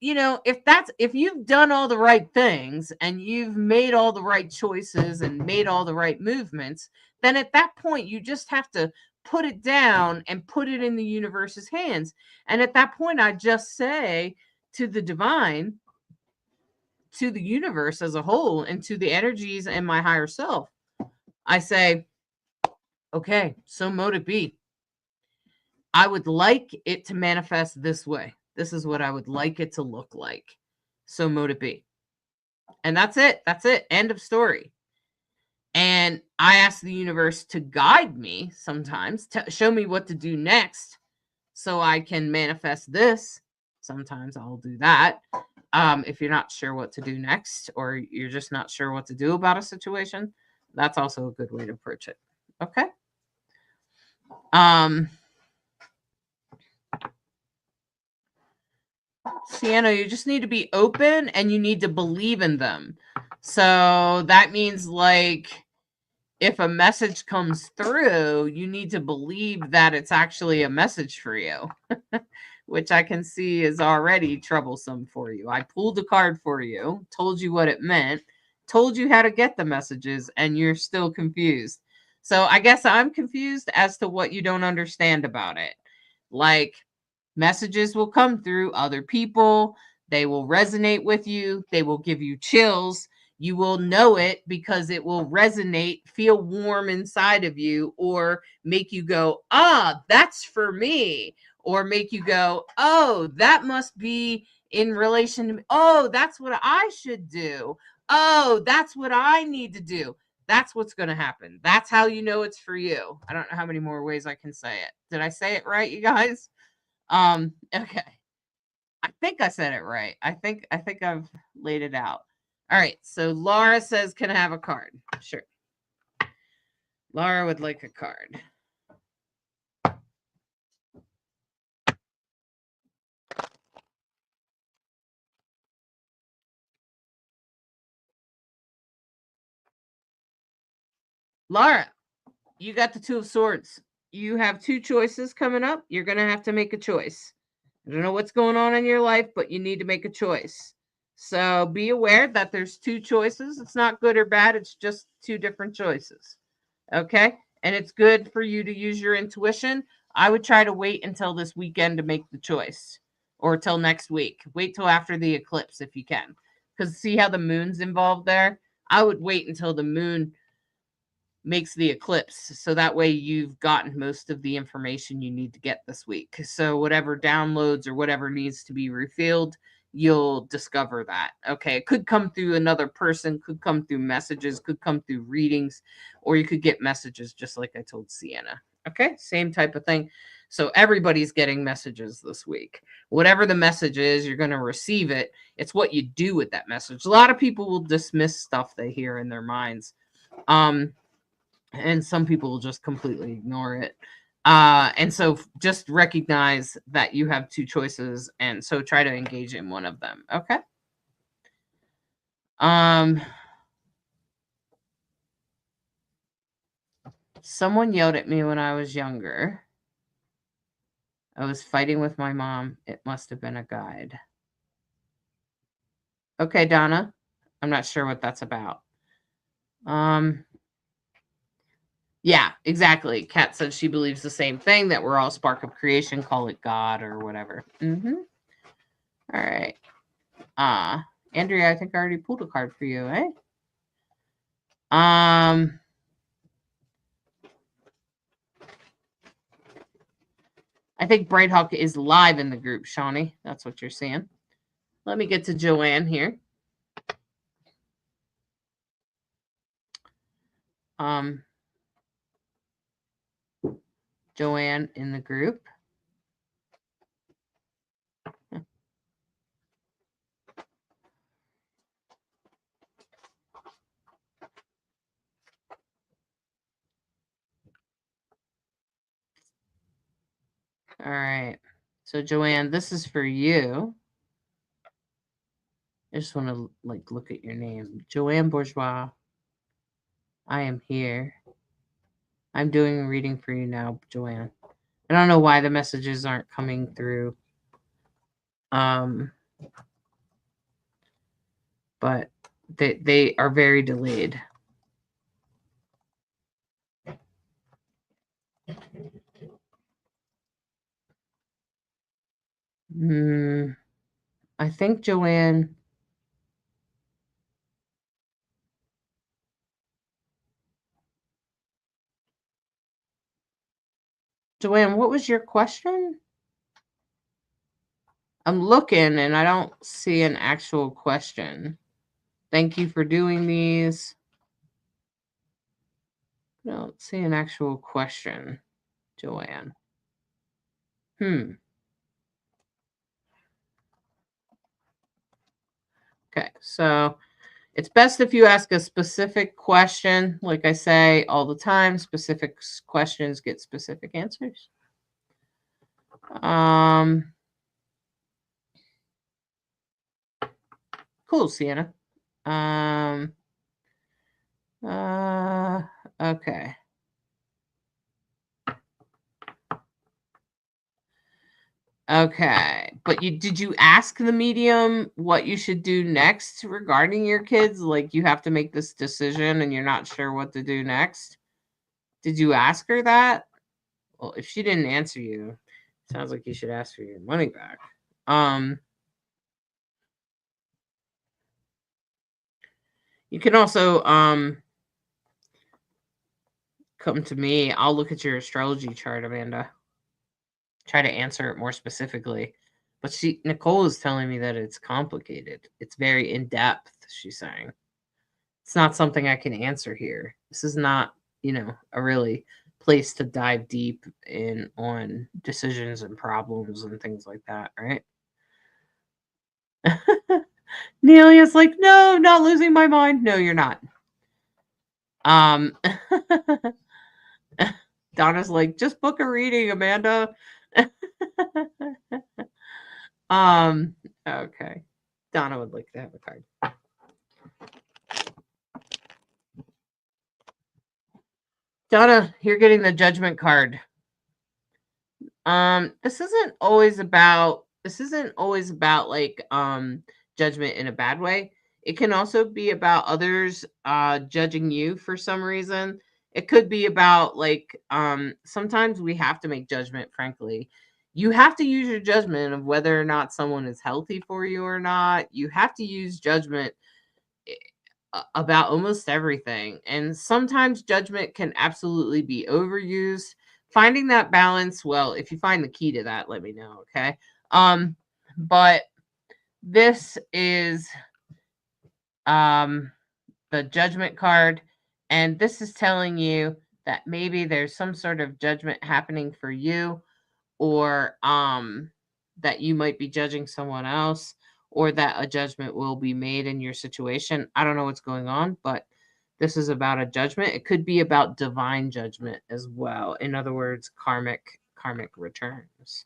Speaker 1: if you've done all the right things and you've made all the right choices and made all the right movements, then at that point you just have to put it down and put it in the universe's hands. And at that point, I just say to the divine, to the universe as a whole, and to the energies and my higher self, I say, okay, so mote it be. I would like it to manifest this way. This is what I would like it to look like. So mote it be. And that's it. That's it. End of story. And I ask the universe to guide me sometimes, to show me what to do next so I can manifest this. Sometimes I'll do that. If you're not sure what to do next, or you're just not sure what to do about a situation, that's also a good way to approach it. Okay. Sienna, you just need to be open and you need to believe in them. So that means, like, if a message comes through, you need to believe that it's actually a message for you, which I can see is already troublesome for you. I pulled a card for you, told you what it meant, told you how to get the messages, and you're still confused. So I guess I'm confused as to what you don't understand about it. Like, messages will come through other people. They will resonate with you. They will give you chills. You will know it because it will resonate, feel warm inside of you, or make you go, ah, that's for me. Or make you go, oh, that must be in relation to me. Oh, that's what I should do. Oh, that's what I need to do. That's what's going to happen. That's how you know it's for you. I don't know how many more ways I can say it. Did I say it right, you guys? Okay. I think I said it right. I think I've laid it out. All right. So Laura says, "Can I have a card?" Sure. Laura would like a card. Laura, you got the Two of Swords. You have two choices coming up. You're going to have to make a choice. I don't know what's going on in your life, but you need to make a choice. So be aware that there's two choices. It's not good or bad, it's just two different choices. Okay? And it's good for you to use your intuition. I would try to wait until this weekend to make the choice or till next week. Wait till after the eclipse if you can. Because see how the moon's involved there? I would wait until the moon makes the eclipse so that way you've gotten most of the information you need to get this week. So whatever downloads or whatever needs to be revealed, you'll discover that. Okay, it could come through another person, could come through messages, could come through readings, or you could get messages just like I told Sienna. Okay, same type of thing. So everybody's getting messages this week. Whatever the message is, you're going to receive it. It's what you do with that message. A lot of people will dismiss stuff they hear in their minds. And some people will just completely ignore it. And so just recognize that you have two choices, and so try to engage in one of them. Okay. Someone yelled at me when I was younger. I was fighting with my mom. It must have been a guide. Okay, Donna. I'm not sure what that's about. Yeah, exactly. Kat said she believes the same thing, that we're all spark of creation, call it God or whatever. All right. Andrea, I think I already pulled a card for you, eh? I think Bright Hawk is live in the group, Shawnee. That's what you're saying. Let me get to Joanne here. Joanne in the group. All right. So Joanne, this is for you. I just want to look at your name. Joanne Bourgeois. I am here. I'm doing a reading for you now, Joanne. I don't know why the messages aren't coming through. But they are very delayed. I think Joanne. Joanne, what was your question? I'm looking and I don't see an actual question. Thank you for doing these. I don't see an actual question, Joanne. Okay, so it's best if you ask a specific question. Like I say all the time, specific questions get specific answers. Cool, Sienna. Okay. Okay. But did you ask the medium what you should do next regarding your kids? Like you have to make this decision and you're not sure what to do next? Did you ask her that? Well, if she didn't answer you, sounds like you should ask for your money back. You can also come to me. I'll look at your astrology chart, Amanda. Try to answer it more specifically. But Nicole is telling me that it's complicated. It's very in depth, she's saying. It's not something I can answer here. This is not, a really place to dive deep in on decisions and problems and things like that, right? Nelia's like, no, not losing my mind. No, you're not. Donna's like, just book a reading, Amanda. Okay. Donna would like to have a card. Donna, you're getting the judgment card. This isn't always about like judgment in a bad way. It can also be about others judging you for some reason. It could be about like sometimes we have to make judgment, frankly. You have to use your judgment of whether or not someone is healthy for you or not. You have to use judgment about almost everything. And sometimes judgment can absolutely be overused. Finding that balance, well, if you find the key to that, let me know, okay? But this is the judgment card, and this is telling you that maybe there's some sort of judgment happening for you, or that you might be judging someone else, or that a judgment will be made in your situation. I don't know what's going on, but this is about a judgment. It could be about divine judgment as well. In other words, karmic returns.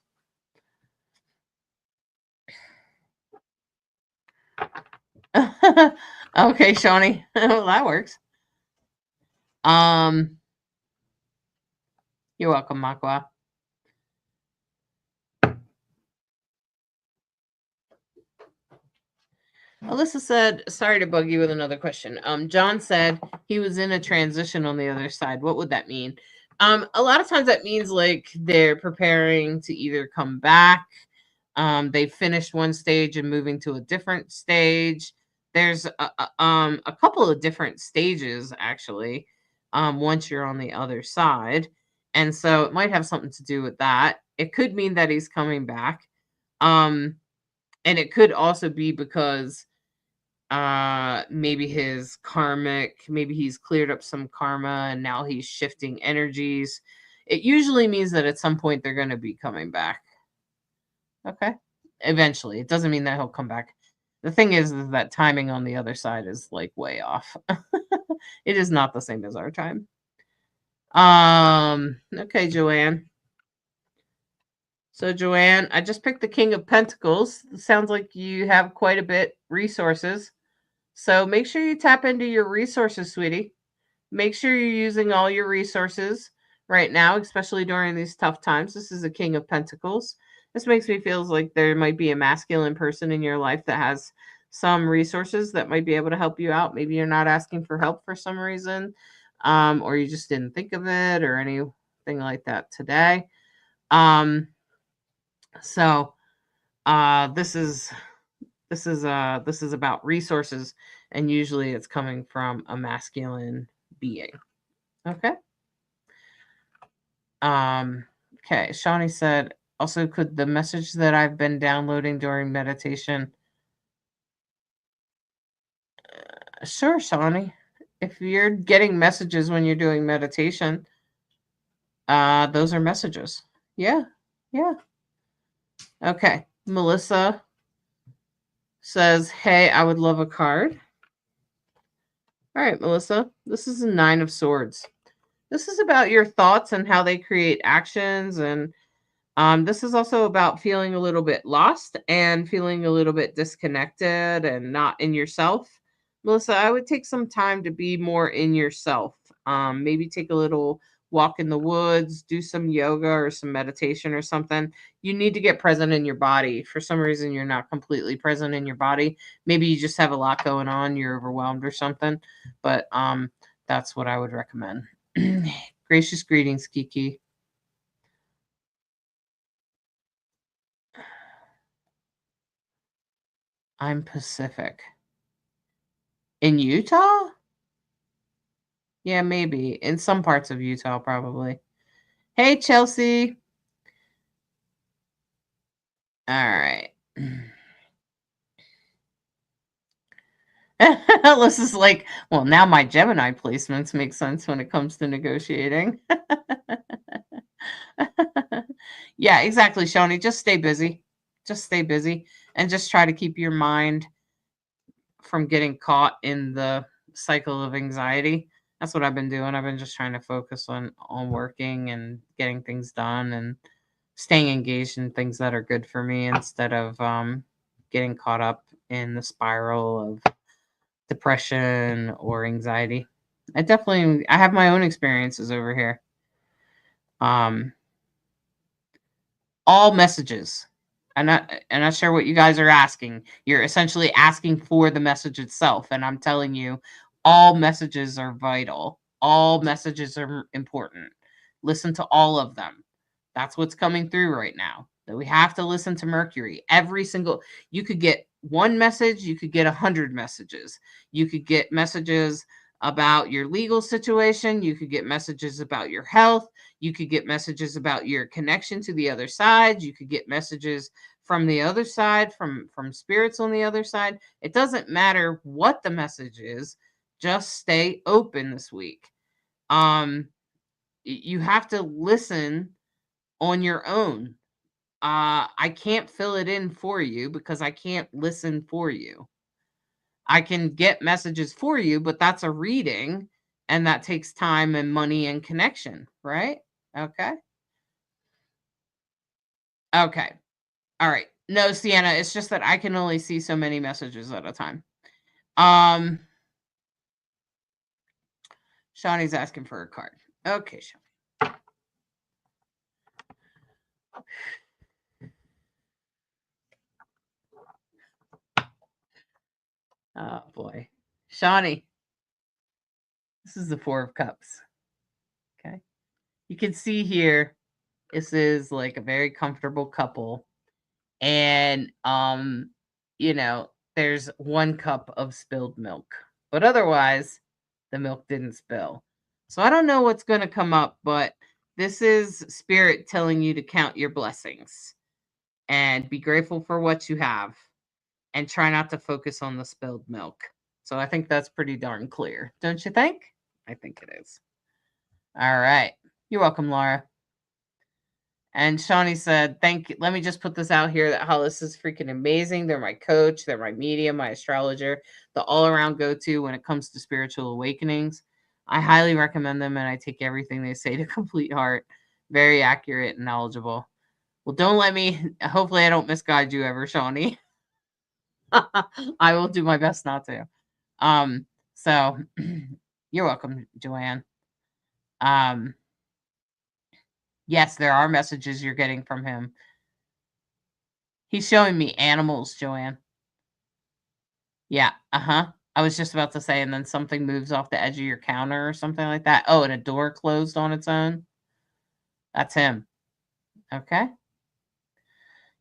Speaker 1: Okay, Shawnee. Well, that works. You're welcome, Makwa. Alyssa said, sorry to bug you with another question. John said he was in a transition on the other side. What would that mean? A lot of times that means like they're preparing to either come back. They finished one stage and moving to a different stage. There's a couple of different stages actually. Once you're on the other side, and so it might have something to do with that. It could mean that he's coming back. And it could also be because maybe maybe he's cleared up some karma and now he's shifting energies. It usually means that at some point they're going to be coming back. Okay, eventually. It doesn't mean that he'll come back. The thing is that timing on the other side is like way off. It is not the same as our time. Okay, Joanne. So Joanne, I just picked the King of Pentacles. It sounds like you have quite a bit resources. So make sure you tap into your resources, sweetie. Make sure you're using all your resources right now, especially during these tough times. This is a King of Pentacles. This makes me feel like there might be a masculine person in your life that has some resources that might be able to help you out. Maybe you're not asking for help for some reason, or you just didn't think of it or anything like that today. So this is about resources, and usually it's coming from a masculine being. Okay. Okay, Shawnee said, also, could the message that I've been downloading during meditation? Sure, Shawnee. If you're getting messages when you're doing meditation, those are messages. Yeah, yeah. Okay, Melissa says, hey, I would love a card. All right, Melissa, this is a 9 of Swords. This is about your thoughts and how they create actions, and this is also about feeling a little bit lost and feeling a little bit disconnected and not in yourself. Melissa, I would take some time to be more in yourself. Maybe take a little walk in the woods, do some yoga or some meditation or something. You need to get present in your body. For some reason, you're not completely present in your body. Maybe you just have a lot going on. You're overwhelmed or something. But that's what I would recommend. Gracious greetings, Kiki. I'm Pacific. In Utah? Yeah, maybe. In some parts of Utah, probably. Hey, Chelsea. All right. Alice is like, well, now my Gemini placements make sense when it comes to negotiating. Yeah, exactly, Shawnee. Just stay busy. Just stay busy and just try to keep your mind from getting caught in the cycle of anxiety. That's what I've been doing. I've been just trying to focus on working and getting things done and staying engaged in things that are good for me instead of getting caught up in the spiral of depression or anxiety. I have my own experiences over here. Um all messages. I'm not sure what you guys are asking. You're essentially asking for the message itself, and I'm telling you, all messages are vital. All messages are important. Listen to all of them. That's what's coming through right now. That we have to listen to Mercury. Every single you could get one message, you could get 100 messages. You could get messages about your legal situation, you could get messages about your health, you could get messages about your connection to the other side, you could get messages from the other side, from spirits on the other side. It doesn't matter what the message is, just stay open this week. You have to listen on your own. I can't fill it in for you because I can't listen for you. I can get messages for you, but that's a reading and that takes time and money and connection, right? Okay. Okay. All right. No, Sienna, it's just that I can only see so many messages at a time. Um Shawnee's asking for a card. Okay, Shawnee. Oh boy. Shawnee, this is the Four of Cups. Okay. You can see here, this is like a very comfortable couple. And you know, there's 1 cup of spilled milk. But otherwise, the milk didn't spill. So I don't know what's going to come up, but this is spirit telling you to count your blessings and be grateful for what you have and try not to focus on the spilled milk. So I think that's pretty darn clear. Don't you think? I think it is. All right. You're welcome, Laura. And Shawnee said, thank you. Let me just put this out here that Hollis is freaking amazing. They're my coach, they're my medium, my astrologer, the all around go to when it comes to spiritual awakenings. I highly recommend them and I take everything they say to complete heart. Very accurate and knowledgeable. Well, don't let me, hopefully, I don't misguide you ever, Shawnee. I will do my best not to. So you're welcome, Joanne. Yes, there are messages you're getting from him. He's showing me animals, Joanne. Yeah, uh-huh. I was just about to say, and then something moves off the edge of your counter or something like that. Oh, and a door closed on its own. That's him. Okay.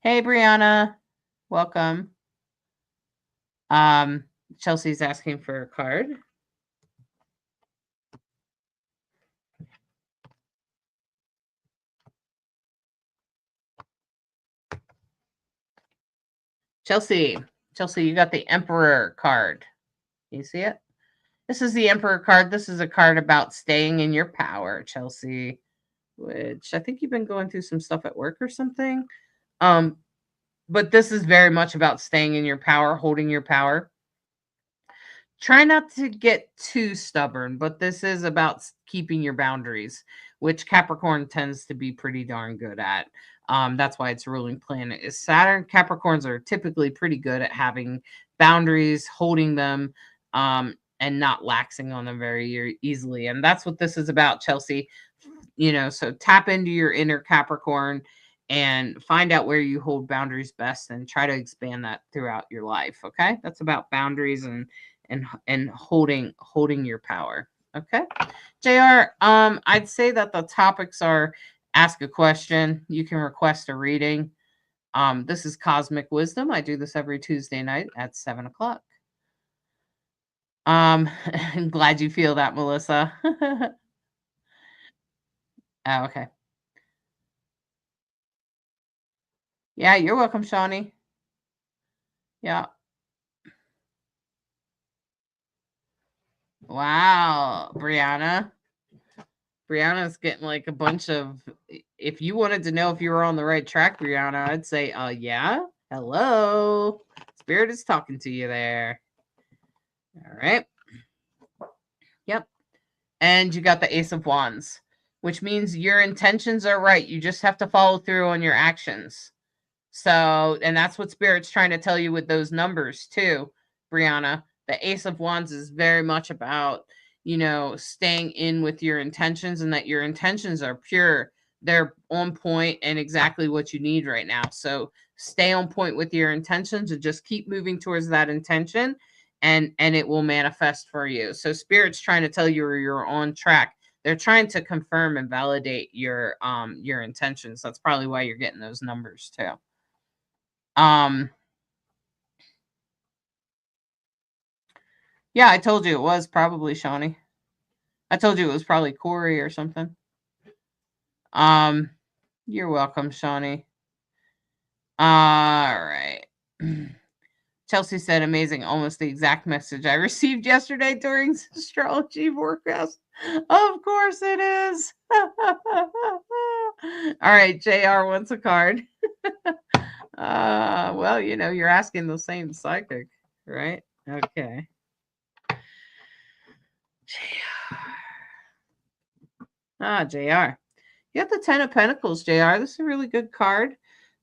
Speaker 1: Hey, Brianna. Welcome. Um, Chelsea's asking for a card. Chelsea, you got the Emperor card. You see it? This is the Emperor card. This is a card about staying in your power, Chelsea, which I think you've been going through some stuff at work or something. Um, but this is very much about staying in your power, holding your power. Try not to get too stubborn, but this is about keeping your boundaries, which Capricorn tends to be pretty darn good at. That's why its ruling planet is Saturn. Capricorns are typically pretty good at having boundaries, holding them, and not laxing on them very easily. And that's what this is about, Chelsea. So tap into your inner Capricorn and find out where you hold boundaries best and try to expand that throughout your life. Okay. That's about boundaries and holding your power. Okay. JR, I'd say that the topics are ask a question. You can request a reading. This is Cosmic Wisdom. I do this every Tuesday night at 7:00. I'm glad you feel that, Melissa. Oh, okay. Yeah, you're welcome, Shawnee. Yeah. Wow, Brianna. Brianna's getting like a bunch of. If you wanted to know if you were on the right track, Brianna, I'd say, yeah. Hello. Spirit is talking to you there. All right. Yep. And you got the Ace of Wands, which means your intentions are right. You just have to follow through on your actions. So, and that's what Spirit's trying to tell you with those numbers too, Brianna. The Ace of Wands is very much about, staying in with your intentions, and that your intentions are pure. They're on point and exactly what you need right now. So stay on point with your intentions and just keep moving towards that intention, and it will manifest for you. So Spirit's trying to tell you you're on track. They're trying to confirm and validate your intentions. That's probably why you're getting those numbers too. Yeah, I told you it was probably Shawnee. I told you it was probably Corey or something. You're welcome, Shawnee. All right. Chelsea said, amazing, almost the exact message I received yesterday during astrology forecast. Of course it is. All right, JR wants a card. Well, you're asking the same psychic, right? Okay. JR. You have the 10 of Pentacles, JR. This is a really good card.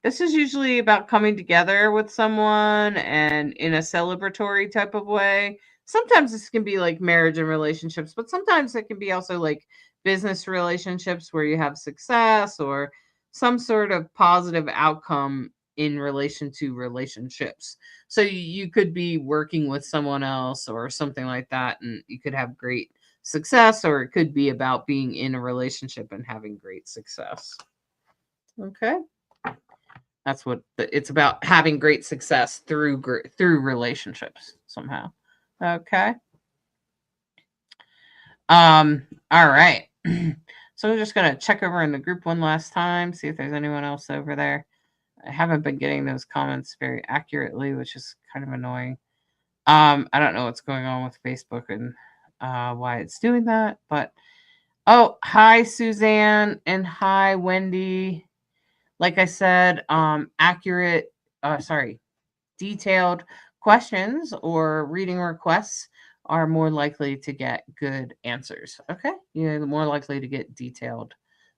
Speaker 1: This is usually about coming together with someone and in a celebratory type of way. Sometimes this can be like marriage and relationships, but sometimes it can be also like business relationships where you have success or some sort of positive outcome in relation to relationships. So you could be working with someone else or something like that, and you could have great success, or it could be about being in a relationship and having great success. Okay. That's what it's about, having great success through relationships somehow. Okay. All right. So we're just going to check over in the group one last time, see if there's anyone else over there. I haven't been getting those comments very accurately, which is kind of annoying. I don't know what's going on with Facebook and why it's doing that, but hi Suzanne and hi Wendy. Like I said, detailed questions or reading requests are more likely to get good answers. Okay, you're more likely to get detailed.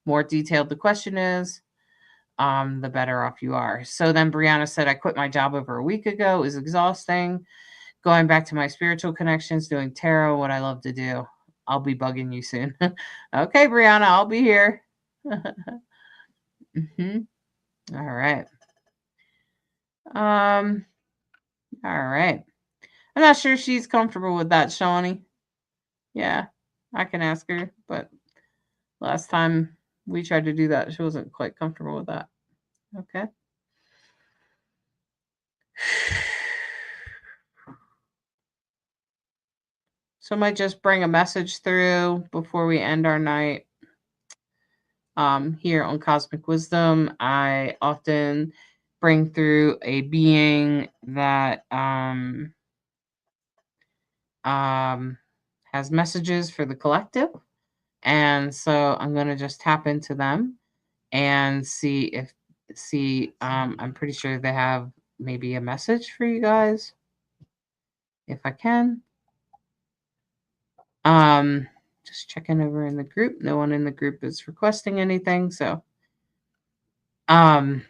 Speaker 1: More detailed the question is, the better off you are. So then Brianna said, I quit my job over a week ago. It was exhausting. Going back to my spiritual connections, doing tarot, what I love to do. I'll be bugging you soon. Okay, Brianna, I'll be here. Mm-hmm. All right. All right. I'm not sure she's comfortable with that, Shawnee. Yeah, I can ask her, but last time we tried to do that, she wasn't quite comfortable with that. Okay. So I might just bring a message through before we end our night. Here on Cosmic Wisdom, I often bring through a being that has messages for the collective. And so I'm going to just tap into them and I'm pretty sure they have maybe a message for you guys, if I can. Just checking over in the group. No one in the group is requesting anything, so I'm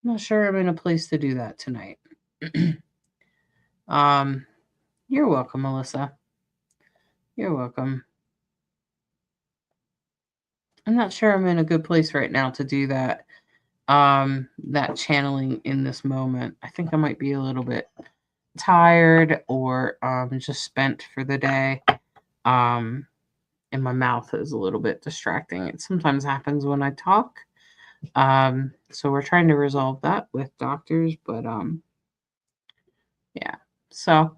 Speaker 1: not sure I'm in a place to do that tonight. You're welcome, Melissa. You're welcome. I'm not sure I'm in a good place right now to do that. that channeling in this moment. I think I might be a little bit tired or just spent for the day. And my mouth is a little bit distracting. It sometimes happens when I talk. So we're trying to resolve that with doctors, but yeah. So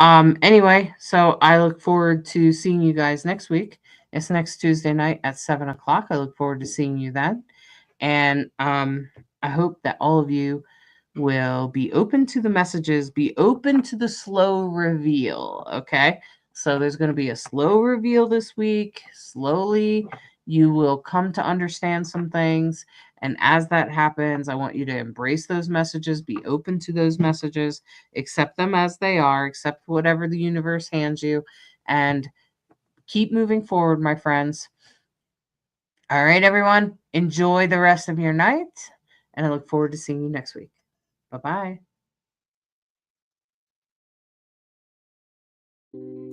Speaker 1: anyway, so I look forward to seeing you guys next week. It's next Tuesday night at 7 o'clock. I look forward to seeing you then. And I hope that all of you will be open to the messages, be open to the slow reveal. Okay. So there's going to be a slow reveal this week. Slowly, you will come to understand some things. And as that happens, I want you to embrace those messages, be open to those messages, accept them as they are, accept whatever the universe hands you, and keep moving forward, my friends. All right, everyone. Enjoy the rest of your night. And I look forward to seeing you next week. Bye bye.